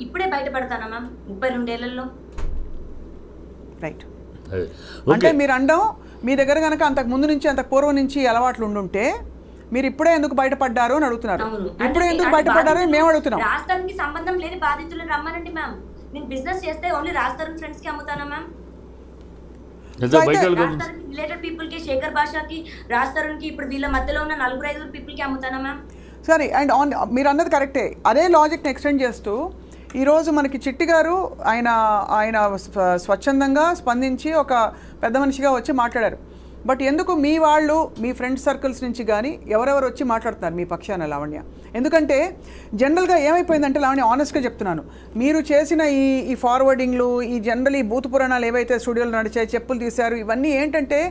ఇప్పుడే బయటపడతానా మ్యామ్ 32 ఏళ్లలో? Right. అంటే మీరు అండం మీ దగ్గర కనుక అంతకు ముందు నుంచి అంతకు పూర్వం నుంచి అలవాట్లు ఉండుంటే మీరు ఇప్పుడే ఎందుకు బయటపడ్డారు అని అడుగుతున్నారు. ఇప్పుడే ఎందుకు బయటపడ్డారు అని మేము అడుగుతున్నాం. రాజధానికి సంబంధం లేని బాధితులను రమ్మనండి మ్యామ్. నేను బిజినెస్ చేస్తే ఓన్లీ రాజధాని ఫ్రెండ్స్ కి అమ్ముతానా మ్యామ్? రిలేటెడ్ పీపుల్ కి, శేఖర్ భాషకి, రాజధాని కి, ఇప్పుడు వీళ్ళ మధ్యలో ఉన్న 4-5 పీపుల్ కి అమ్ముతానా మ్యామ్? సరే, అండ్ ఆన్ మీరు అన్నది కరెక్టే. అదే లాజిక్ని ఎక్స్టెండ్ చేస్తూ ఈరోజు మనకి చిట్టి గారు ఆయన స్వచ్ఛందంగా స్పందించి ఒక పెద్ద మనిషిగా వచ్చి మాట్లాడారు. బట్ ఎందుకు మీ వాళ్ళు మీ ఫ్రెండ్ సర్కిల్స్ నుంచి కానీ ఎవరెవరు వచ్చి మాట్లాడుతున్నారు మీ పక్షాన లావణ్య? ఎందుకంటే జనరల్గా ఏమైపోయిందంటే లావణ్య, ఆనెస్ట్గా చెప్తున్నాను, మీరు చేసిన ఈ ఫార్వర్డింగ్లు, ఈ జనరల్ ఈ బూతు పురాణాలు ఏవైతే స్టూడియోలో నడిచాయి, చెప్పులు తీశారు, ఇవన్నీ ఏంటంటే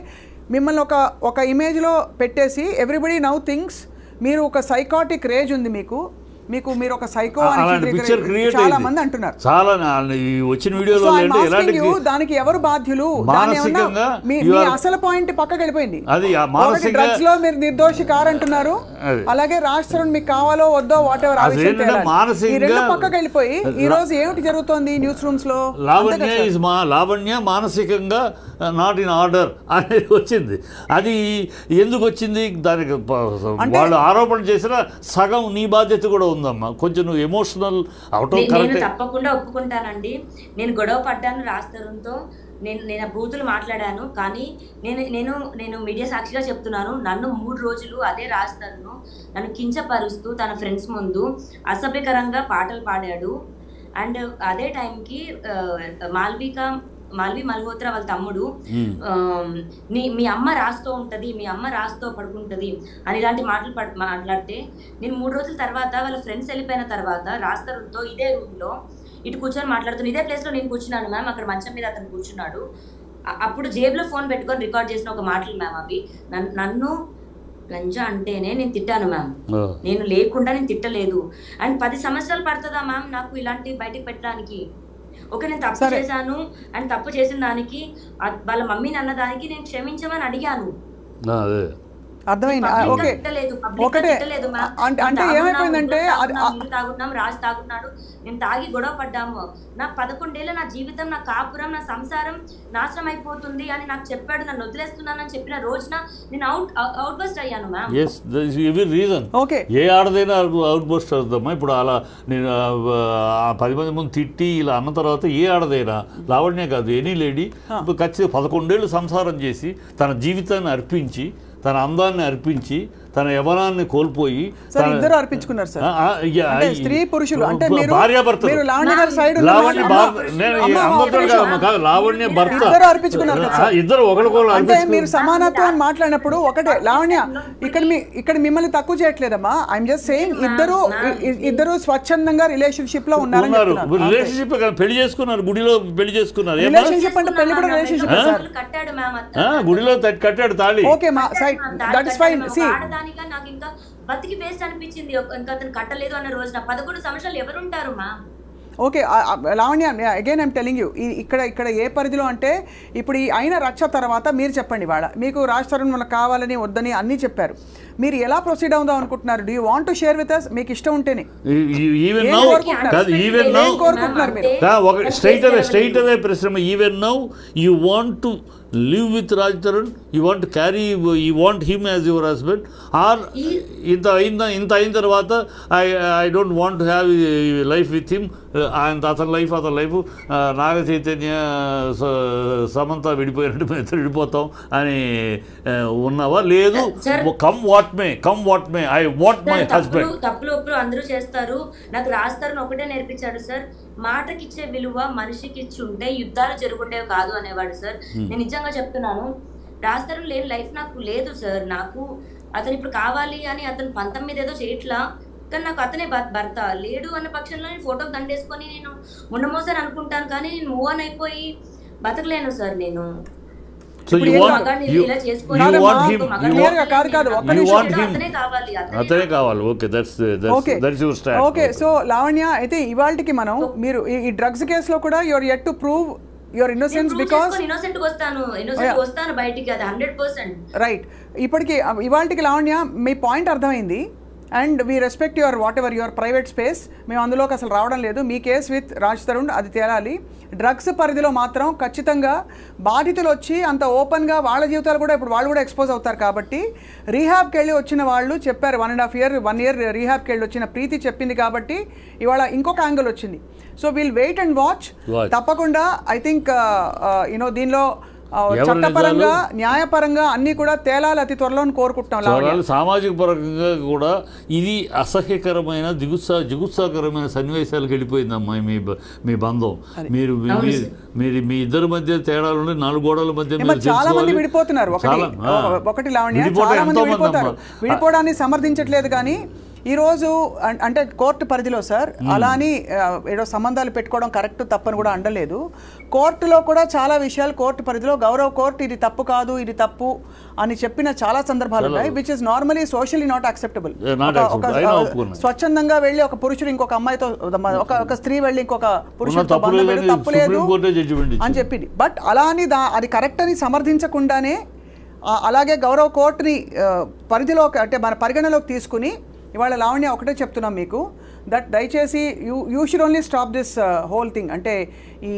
మిమ్మల్ని ఒక ఇమేజ్లో పెట్టేసి ఎవ్రీబడి నౌ థింగ్స్ మీరు ఒక సైకాటిక్ రేజ్ ఉంది మీకు, మీరు ఒక సైకో అలాంటి పిక్చర్ క్రియేట్ చాలా మంది అంటున్నారు. చాలా ఈ వచ్చిన వీడియోలో దానికి ఎవరు బాధ్యులు? మానసికంగా మీ అసలు పాయింట్ పక్కకి వెళ్ళిపోయింది. అది మానసికంగా డ్రగ్స్ లో మీరు నిర్దోషి కారంటున్నారు, అలాగే రాజ్ తరుణ్ మీకు కావాలో వద్దో వాట్ ఎవర్ మానసికంగా పక్కకి వెళ్ళిపోయి ఈ రోజు ఏమిటి జరుగుతోంది న్యూస్ రూమ్స్ లో? లావణ్య మానసికంగా నాట్ ఇన్ ఆర్డర్ అనేది వచ్చింది. అది ఎందుకు వచ్చింది? దానికి వాళ్ళు ఆరోపణ చేసిన సగం నీ బాధ్యత కూడా ఉందమ్మా. కొంచెం నువ్వు ఎమోషనల్ అవటం కరెక్ట్. తప్పకుండా ఒప్పుకుంటానండి. నేను గొడవ పడ్డాను రాజ్ తరుణ్తో, నేను బూతులు మాట్లాడాను. కానీ నేను మీడియా సాక్షిగా చెప్తున్నాను, నన్ను 3 రోజులు అదే రాజ్ తరుణ్ నన్ను కించపరుస్తూ తన ఫ్రెండ్స్ ముందు అసభ్యకరంగా పాటలు పాడాడు. అండ్ అదే టైంకి మాల్వి మల్హోత్రా వాళ్ళ తమ్ముడు మీ అమ్మ రాస్తూ ఉంటుంది, మీ అమ్మ రాస్తూ పడుకుంటుంది అని ఇలాంటి మాటలు మాట్లాడితే నేను 3 రోజుల తర్వాత వాళ్ళ ఫ్రెండ్స్ వెళ్ళిపోయిన తర్వాత రాజ్ తరుణ్తో ఇదే రూమ్లో ఇటు కూర్చొని మాట్లాడుతున్నాను. ఇదే ప్లేస్లో నేను కూర్చున్నాను మ్యామ్, అక్కడ మంచం మీద అతను కూర్చున్నాడు. అప్పుడు జేబులో ఫోన్ పెట్టుకొని రికార్డ్ చేసిన ఒక మాటలు మ్యామ్ అవి. నన్ను లంజా అంటేనే నేను తిట్టాను మ్యామ్, నేను లేకుండా నేను తిట్టలేదు. అండ్ 10 సంవత్సరాలు పడుతుందా మ్యామ్ నాకు ఇలాంటి బయటకు పెట్టడానికి? ఓకే, నేను తప్పు చేశాను అండ్ తప్పు చేసిన దానికి వాళ్ళ మమ్మీని అన్న దానికి నేను క్షమించమని అడిగాను. అర్థమైంది. ఓకే, ఒకటే అంటే ఏమైపోయిందంటే తాగుతున్నాం, రాజు తాగుతున్నాడు, మేము తాగి గొడవ పడ్డాము, నా 11 ఏళ్ళ నా జీవితం, నా కాపురం, నా సంసారం నాశనం అయిపోతుంది అని నాకు చెప్పాడు. నన్ను వదిలేస్తున్నానని చెప్పిన రోజున నేను అవుట్ బస్ట్ అయ్యాను మ్యామ్. రీజన్ ఓకే, ఏ ఆడదైనా అవుట్ బస్ట్ అవుతామా? ఇప్పుడు అలా నేను 10 మంది ముందు తిట్టి ఇలా అన్న తర్వాత ఏ ఆడదైనా, లావణ్య కాదు ఎనీ లేడీ ఇప్పుడు ఖచ్చితంగా 11 ఏళ్ళు సంసారం చేసి తన జీవితాన్ని అర్పించి, తన అందాన్ని అర్పించి, తన యవనాన్ని కోల్పోయి ఇద్దరు అర్పించుకున్నారు సార్. స్త్రీ పురుషులు అంటే భార్యాభర్తలు, లావణ్య భర్త ఇద్దరు ఒకరికొకరు అంటే మీరు సమానత్వం మాట్లాడినప్పుడు ఒకటే. లావణ్య ఇక్కడ మిమ్మల్ని తక్కువ చేయట్లేదమ్మా, ఐఎమ్ జస్ట్ సేయింగ్ ఇద్దరు స్వచ్ఛందంగా రిలేషన్షిప్ లో ఉన్నారు. రిలేషన్షిప్ పెళ్లి చేసుకున్నారు, గుడిలో పెళ్లి చేసుకున్నారు. రిలేషన్షిప్ అంటే పెళ్లి కూడా రిలేషన్షిప్ గుడిలో కట్టాడు తాళి. Okay, that is fine. See నాకు ఇంకా బతికి వేస్ట్ అనిపించింది. ఇంకా అతను కట్టలేదు అన్న రోజున 11 సంవత్సరాలు ఎవరుంటారు మా? Okay Lavanya, again I'm telling you, ఇక్కడ ఏ పరిధిలో అంటే ఇప్పుడు ఈ అయిన రక్ష తర్వాత మీరు చెప్పండి, వాళ్ళ మీకు రాజ్ తరుణ్ మనకు కావాలని వద్దని అన్నీ చెప్పారు, మీరు ఎలా ప్రొసీడ్ అవుదాం అనుకుంటున్నారు? Do you want to share with us? మీకు ఇష్టం ఉంటేనే స్ట్రైట్ అవే ప్రశ్న. Even now you want to live with Raj Tharan, you want to carry, you want him as your husband, or ఇంత అయిన తర్వాత I don't want to have life with him, and అతని life Naga Chaitanya Samantha విడిపోయినట్టు మేము ఇద్దరు విడిపోతాం అని ఉన్నావా? లేదు, come what may I want my husband. తప్పులు ఒప్పులు అందరూ చేస్తారు. నాకు రాజ్ తరుణ్ ఒకటే నేర్పించాడు సార్, మాటకిచ్చే విలువ మనిషికి ఇచ్చి ఉంటే యుద్ధాలు జరుగుండేవి కాదు అనేవాడు సార్. నేను నిజంగా చెప్తున్నాను, రాజ్ తరుణ్ లేని లైఫ్ నాకు లేదు సార్. నాకు అతను ఇప్పుడు కావాలి అని అతను 19 ఏదో చేయట్లా, కానీ నాకు అతనే భర్త. లేడు అన్న పక్షంలో నేను ఫోటోకి దండేసుకొని నేను ఉండమోసారి అనుకుంటాను, కానీ నేను మూవ్ ఆన్ అయిపోయి బతకలేను సార్ నేను. అతనే కావాలి. ఓకే, సో లావణ్య అయితే ఇవాల్టికి మనం మీరు ఈ డ్రగ్స్ కేసులో కూడా your yet to prove your innocence because వస్తాను బయటికి, అది 100%. రైట్. ఇప్పటికి ఇవాల్టికి లావణ్య మీ పాయింట్ అర్థమైంది, and we respect your what ever your private space. మేము అందులోకి అసలు రావడం లేదు. మీ కేసు విత్ రాజ్ తరుణ్ అది తేలాలి. డ్రగ్స్ పరిధిలో మాత్రం ఖచ్చితంగా బాధితులు వచ్చి అంత ఓపెన్గా వాళ్ళ జీవితాలు కూడా ఇప్పుడు వాళ్ళు కూడా ఎక్స్పోజ్ అవుతారు. కాబట్టి రీహాబ్కి వెళ్ళి వచ్చిన వాళ్ళు చెప్పారు, 1.5 year రీహాబ్కి వెళ్ళి వచ్చిన ప్రీతి చెప్పింది కాబట్టి ఇవాళ ఇంకొక యాంగిల్ వచ్చింది. So will wait and watch. తప్పకుండా ఐ థింక్ దీనిలో చట్టపరంగా న్యాయపరంగా అన్ని కూడా తేలాలి అతి త్వరలో కోరుకుంటున్నాం. సామాజిక పరంగా కూడా ఇది అసహ్యకరమైన జిగుత్సాకరమైన సన్నివేశాలకు వెళ్ళిపోయిందమ్మా మీ బంధం. మీరు మీ ఇద్దరి మధ్య తేడాలు 4 గోడల మధ్య చాలా మంది విడిపోతున్నారు. ఒకటి లావణ్య, చాలా మంది విడిపోతారు. విడిపోవడాన్ని సమర్థించట్లేదు, కానీ ఈరోజు అంటే కోర్టు పరిధిలో సార్ అలా అని ఏదో సంబంధాలు పెట్టుకోవడం కరెక్ట్ తప్పని కూడా అండలేదు. కోర్టులో కూడా చాలా విషయాలు కోర్టు పరిధిలో గౌరవ కోర్టు ఇది తప్పు కాదు ఇది తప్పు అని చెప్పిన చాలా సందర్భాలు ఉన్నాయి, which is normally socially not acceptable. స్వచ్ఛందంగా వెళ్ళి ఒక పురుషుడు ఇంకొక అమ్మాయితో, ఒక స్త్రీ వెళ్ళి ఇంకొక పురుషుడితో బంధం పెట్టి తప్పులేదు అని చెప్పింది. బట్ అలా అని అది కరెక్ట్ అని సమర్థించకుండానే అలాగే గౌరవ కోర్టుని పరిధిలో అంటే మన పరిగణలోకి తీసుకుని ఇవాళ లావణ్య ఒకటే చెప్తున్నాం మీకు, దట్ దయచేసి you should only stop this whole thing. అంటే ఈ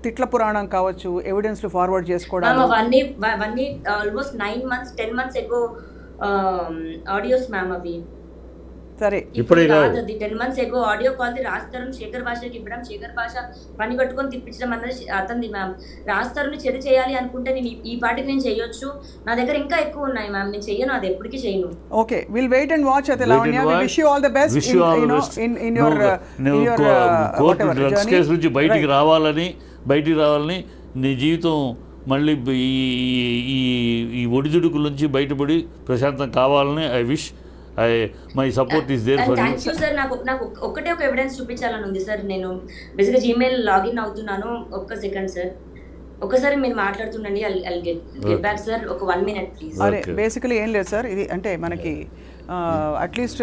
తిట్ల పురాణం కావచ్చు, ఎవిడెన్స్లు ఫార్వర్డ్ చేసుకోవడం. ఆల్మోస్ట్ 9 months 10 months ఎగో ఆడియోస్ మ్యామ్ అవి. సరే ఇప్పుడు కాదు, 10 months ఎగో ఆడియో కాల్ రాస్తారు శేఖర్ భాషకి ఇవ్వడం, శేఖర్ భాష పని కట్టుకొని తిప్పించడం అన్నది అతనిది మ్యామ్. రాస్తారుని చెడు చేయాలి అనుకుంటే నేను ఈ పాటికి నేను చేయొచ్చు, నా దగ్గర ఇంకా ఎక్కువ ఉన్నాయి మ్యామ్, నేను చెయ్యను, అది ఎప్పటికీ చేయను. Okay, will wait and watch. అయితే Lavanya, we wish you all the best in your court drugs case నుంచి బయటికి రావాలని నీ జీవితం మళ్ళీ ఈ ఒడిదుడుకుల నుంచి బయటపడి ప్రశాంతం కావాలని I wish. My support is there for you sir. నాకు ఒక్కటే ఒక ఎవిడెన్స్ చూపించాలని ఉంది సార్. నేను బేసిక్గా జీమెయిల్ లాగిన్ అవుతున్నాను, ఒక్క సెకండ్ సార్, ఒకసారి మీరు మాట్లాడుతుండండి. ఐల్ గెట్ బ్యాక్ సార్, ఒక 1 minute ప్లీజ్. అరే బేసికలీ ఏం లేదు సార్, ఇది అంటే మనకి అట్లీస్ట్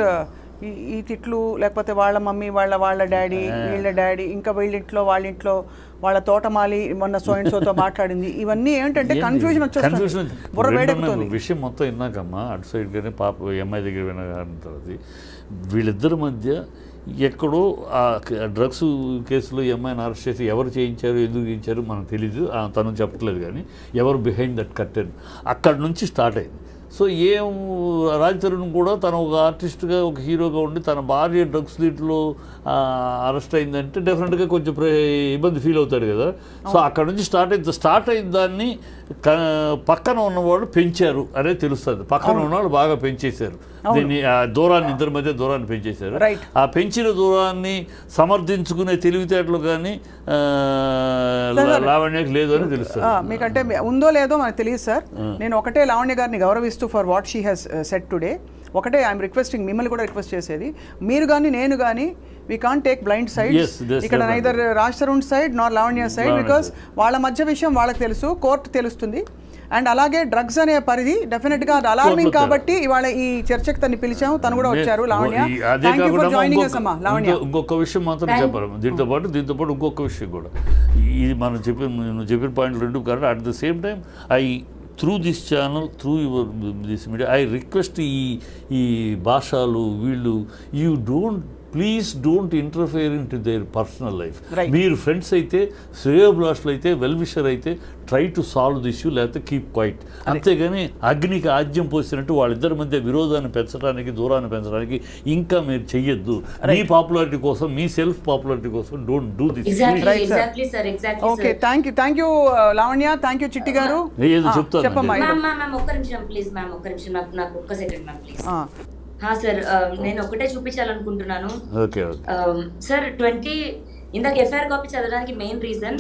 ఈ తిట్లు లేకపోతే వాళ్ళ మమ్మీ వాళ్ళ డాడీ వీళ్ళ డాడీ ఇంకా వీళ్ళింట్లో వాళ్ళింట్లో వాళ్ళ తోటమాలి మొన్న సోతో మాట్లాడింది, ఇవన్నీ ఏంటంటే కన్ఫ్యూజన్ వచ్చేస్తుంది, బుర్ర వేడెక్కుతుంది. విషయం మొత్తం విన్నాకమ్మా అటు సైడ్ కానీ పాప ఎంఐ దగ్గర విన్న తర్వాత వీళ్ళిద్దరి మధ్య ఎక్కడో ఆ డ్రగ్స్ కేసులో ఎంఐని అరెస్ట్ చేసి ఎవరు చేయించారు ఎందుకు చేయించారు మనకు తెలీదు, తను చెప్పట్లేదు, కానీ ఎవరు బిహైండ్ దట్ కర్టెన్ అక్కడి నుంచి స్టార్ట్ అయింది. సో రాజ్ తరుణ్ కూడా తను ఒక ఆర్టిస్ట్గా ఒక హీరోగా ఉండి తన భార్య డ్రగ్స్ దీంట్లో అరెస్ట్ అయిందంటే డెఫినెట్గా కొంచెం ఇబ్బంది ఫీల్ అవుతాడు కదా. సో అక్కడ నుంచి స్టార్ట్ అయిన దాన్ని పక్కన ఉన్నవాళ్ళు పెంచారు అనేది తెలుస్తుంది. పక్కన ఉన్నవాళ్ళు బాగా పెంచేశారు దీన్ని, దూరాన్ని ఇద్దరి మధ్య దూరాన్ని పెంచేశారు. ఆ పెంచిన దూరాన్ని సమర్థించుకునే తెలివితేటలు కానీ లావణ్యకి లేదు అని తెలుస్తుంది. మీకంటే ఉందో లేదో మనకు తెలియదు సార్. నేను ఒకటే లావణ్య గారిని గౌరవిస్తూ for what she has said today ఒకటే ఐఎమ్ రిక్వెస్టింగ్, మిమ్మల్ని కూడా రిక్వెస్ట్ చేసేది, మీరు కానీ నేను కానీ we can't take blind sides. ఇక్కడ neither Raj Tarun side Nar Lavanya side, because వాళ్ళ మధ్య విషయం వాళ్ళకి తెలుసు, కోర్టు తెలుస్తుంది. అండ్ అలాగే డ్రగ్స్ అనే పరిధి డెఫినెట్గా అది అలార్మింగ్ కాబట్టి ఇవాళ ఈ చర్చకు తను పిలిచాము, తను కూడా వచ్చారు. Lavanya, thank you for joining us అమ్మా. లావణ్య, ఇంకొక విషయం మాత్రం చెప్పారు దీంతో పాటు ఇంకొక విషయం కూడా, ఇది మనం చెప్పిన పాయింట్ రెండు correct. At the same time through this channel, through this media, I request ఈ భాషలు వీళ్ళు, please don't interfere in to their personal life. మీరు ఫ్రెండ్స్ అయితే, శ్రేయోభిలాషులు అయితే, వెల్ విషర్ అయితే try to solve the issue, లేకపోతే కీప్ క్వైట్. అంతేగాని అగ్నికి ఆజ్యం పోసినట్టు వాళ్ళిద్దరి మధ్య విరోధాన్ని పెంచడానికి, దూరాన్ని పెంచడానికి ఇంకా మీరు చెయ్యొద్దు. మీ పాపులారిటీ కోసం, మీ సెల్ఫ్ పాపులారిటీ కోసం don't do this. Okay, thank you Lavanya, thank you చిట్టి గారు. ఏదో చెప్తాను, చెప్పమ్మా. ఒక్క నిమిషం ప్లీజ్ మ్యామ్, ఒక్క నిమిషం, నాకు ఒక్క సెకండ్ మ్యామ్ ప్లీజ్. సార్ నేను ఒకటే చూపించాలనుకుంటున్నాను సార్. 20 ఇందాక ఎఫ్ఐఆర్ కాపీ చదవడానికి మెయిన్ రీజన్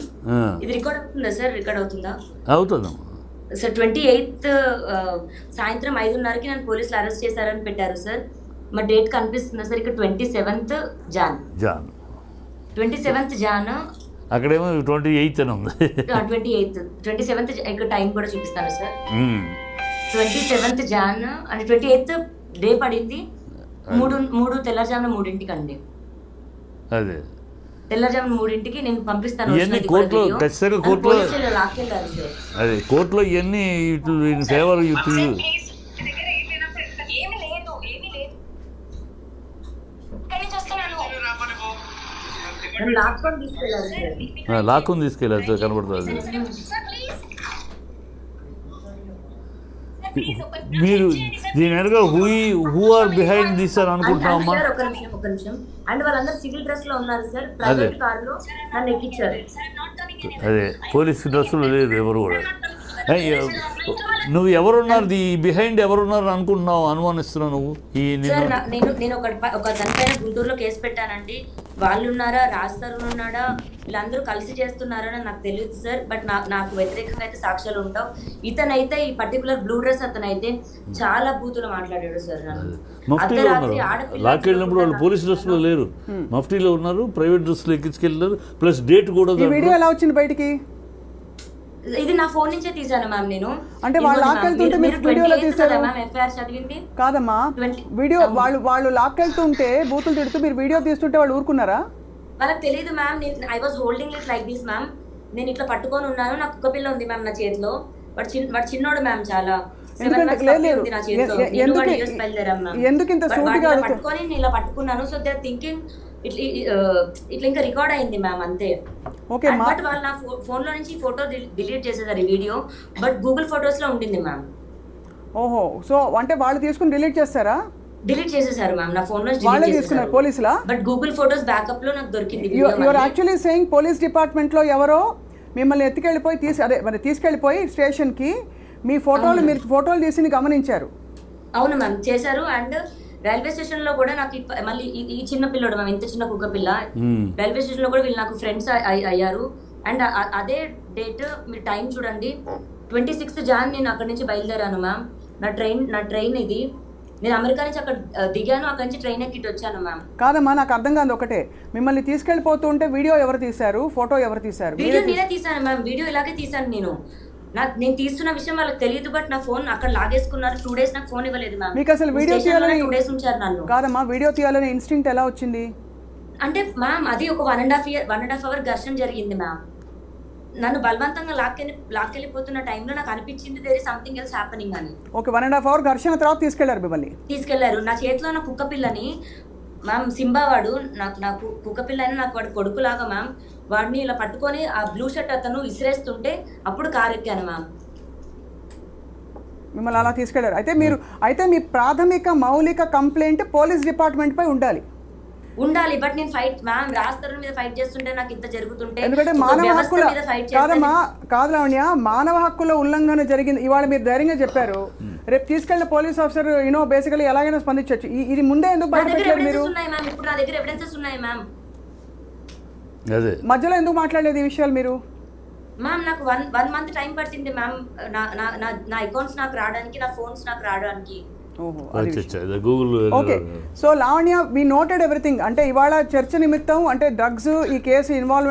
ఇది. రికార్డ్ అవుతుందా సార్? రికార్డ్ అవుతుందా? అవుతుంది సార్. 28th సాయంత్రం 5:30కి నన్ను పోలీసులు అరెస్ట్ చేశారని పెట్టారు సార్. మా డేట్ కనిపిస్తుందా సార్? ఇక్కడ 27th జాన్ 27th జాన్, అక్కడేమో 28 అని ఉంది. 27th ఇక్కడ టైం కూడా చూపిస్తాను సార్. 27th జాన్ అంటే 28th డే పడింది. 3 తెల్లజామున 3ంటికి అండి. అదే తెల్లజామున 3ంటికి నేను పంపిస్తాను. కోర్టులో అదే కోర్టులో ఇవన్నీ ఫేవర్ లాక్కుని తీసుకెళ్ళారు సార్, కనబడుతుంది. మీరు దీని వెనుక హూ ఆర్ బిహైండ్ దిస్ అని అనుకుంటున్నామా? ఒక నిమిషం. అండ్ వాళ్ళందరూ సివిల్ డ్రెస్ లో ఉన్నారు సార్. ప్రైవేట్ కారులో నన్ను ఎక్కించారు. అదే పోలీస్ డ్రెస్సులు లేదు ఎవరు కూడా. నువ్వు ఎవరున్నారు బిహైండ్ ఎవరున్నారు అనుకుంటున్నావు, అనుమానిస్తున్నావు నువ్వు? నేను ఒక దానిపైన గుంటూరులో కేసు పెట్టానండి. వాళ్ళు ఉన్నారా, రాజ్ తరుణ్ ఉన్నాడా, వీళ్ళందరూ కలిసి చేస్తున్నారని నాకు తెలియదు సార్. బట్ నాకు వ్యతిరేకంగా అయితే సాక్ష్యాలు ఉంటావు. ఇతనైతే ఈ పర్టికులర్ బ్లూ డ్రెస్ అతనైతే చాలా బూతులు మాట్లాడాడు సార్. అర్ధరాత్రి లాక్కెళ్ళినప్పుడు వాళ్ళు పోలీస్ డ్రెస్లో లేరు, మఫ్టీలో ఉన్నారు, ప్రైవేట్ డ్రెస్లో ఎక్కించుకెళ్ళారు. ప్లస్ డేట్ కూడా. వీడియో ఎలా వచ్చింది బయటికి? ఇది నా ఫోన్ నుంచే తీసాను మ్యామ్ నేను. అంటే వాళ్ళు లాక్కెళ్తుంటే మీరు వీడియోలో తీసారు మ్యామ్, ఎఫ్ఐఆర్ చదివింది కాదమ్మా. వీడియో వాళ్ళు లాక్కెళ్తుంటే బూతులు తిడుతూ మీరు వీడియో తీస్తుంటే వాళ్ళు ఊరుకున్నారా? వాళ్ళకి తెలియదు ma'am. I was holding it like this ma'am. నేను ఇట్లా పట్టుకొని ఉన్నాను, నాకు కుక్క పిల్ల ఉంది మ్యామ్ నా చేతిలో. వాడు చిన్నోడు మ్యామ్, చాలా పట్టుకొని నేను ఇలా పట్టుకున్నాను. సో దే థింకింగ్ ఇట్లా ఇంకా రికార్డ్ అయింది మ్యామ్, అంతే. బట్ వాళ్ళు నా ఫోన్ లో నుంచి ఫోటో డిలీట్ చేసేసారు ఈ వీడియో. బట్ గూగుల్ ఫొటోస్ లో ఉండింది మ్యామ్. ఓహో, సో అంటే వాళ్ళు తీసుకుని డిలీట్ చేస్తారా? డిలీట్ చేసేసారు మ్యామ్ నా ఫోన్ లో. వాళ్ళే తీసుకున్నారు పోలీసులా? బట్ గూగుల్ ఫొటోస్ బ్యాకప్ లో నాకు దొరికింది. You are actually saying police department లో ఎవరో మిమ్మల్ని ఎత్తుకెళ్ళిపోయి తీసుకెళ్ళిపోయి స్టేషన్ కి మీ ఫోటోలు మీరు ఫోటోలు తీసి గమనించారు? అవును మ్యామ్, చేశారు. అండ్ రైల్వే స్టేషన్ లో కూడా నాకు మళ్ళీ ఈ చిన్న పిల్లడు మ్యామ్, ఇంత చిన్న కుక్క పిల్ల, రైల్వే స్టేషన్ లో కూడా వీళ్ళు నాకు ఫ్రెండ్స్ అయ్యారు. అండ్ అదే డేట్ మీరు టైం చూడండి, 26th Jan నేను అక్కడి నుంచి బయలుదేరాను మ్యామ్. నా ట్రైన్ ఇది. నేను అమెరికా నుంచి అక్కడ దిగాను, అక్కడి నుంచి ట్రైన్ ఎక్కిట్ వచ్చాను మ్యామ్. కాదమ్మా, నాకు అర్థం కాదు ఒకటే, మిమ్మల్ని తీసుకెళ్ళిపోతుంటే వీడియో ఎవరు తీశారు, ఫోటో ఎవరు తీశారు? వీడియో నేనే తీసాను మ్యామ్, వీడియో ఇలాగే తీసాను నేను. నేను తీస్తున్న విషయం వాళ్ళకి తెలియదు. బట్ నా ఫోన్ అక్కడ లాగేసుకున్నారు. 2 days నాకు ఫోన్ ఇవ్వలేదు మ్యామ్. మీకు అసలు వీడియో తీయాలని 2 days ఉంచారు నన్ను. కాదమ్మా, వీడియో తీయాలని ఇన్స్టింక్ట్ ఎలా వచ్చింది? అంటే మ్యామ్ అది ఒక 1.5 hour ఘర్షణ జరిగింది మ్యామ్. నన్ను బలవంతంగా లాక్కెళ్ళిపోతున్న టైంలో నాకు అనిపించింది there is something else happening అని. ఓకే, 1.5 hour ఘర్షణ తర్వాత తీసుకెళ్లారు. నా చేతిలో నా కుక్క పిల్లని మ్యామ్, సింబా వాడు నాకు కుక్క పిల్ల అయినా నాకు వాడు కొడుకులాగా మ్యామ్. వాడిని ఇలా పట్టుకొని ఆ బ్లూ షర్ట్ అతను విసిరేస్తుంటే అప్పుడు కారు ఎక్కాను మ్యామ్. మిమ్మల్ని అలా తీసుకెళ్లారు. అయితే మీ ప్రాథమిక మౌలిక కంప్లైంట్ పోలీస్ డిపార్ట్మెంట్ పై ఉండాలి. బట్ నేను ఫైట్ మ్యామ్, రాజ్ తరుణ్ మీద ఫైట్ చేస్తుంటే నాకు ఇంత జరుగుతుంటే, ఎందుకంటే మానవ హక్కుల కాదు లావణ్య, మానవ హక్కుల ఉల్లంఘన జరిగింది. ఇవాళ మీరు ధైర్యంగా చెప్పారు, రేపు తీసుకెళ్లిన పోలీస్ ఆఫీసర్ బేసికలీ ఎలాగైనా స్పందించవచ్చు. ఇది ముందే ఎందుకు బయటపెట్టారు మీరు? ఇప్పుడు నా దగ్గర ఎవిడెన్సెస్ ఉన్నాయి మ్యామ్. మధ్యలో ఎందుకు మాట్లాడలేదు ఈ విషయాలు మీరు? మ్యామ్ నాకు 1 month టైం పట్టింది మ్యామ్, నా అకౌంట్స్ నాకు రావడానికి, నా ఫోన్స్ నాకు రావడానికి. ఓకే, సో లావణ్య, వి నోటెడ్ ఎవ్రీథింగ్. అంటే ఇవాళ చర్చ నిమిత్తం అంటే డ్రగ్స్ ఈ కేసు ఇన్వాల్వ్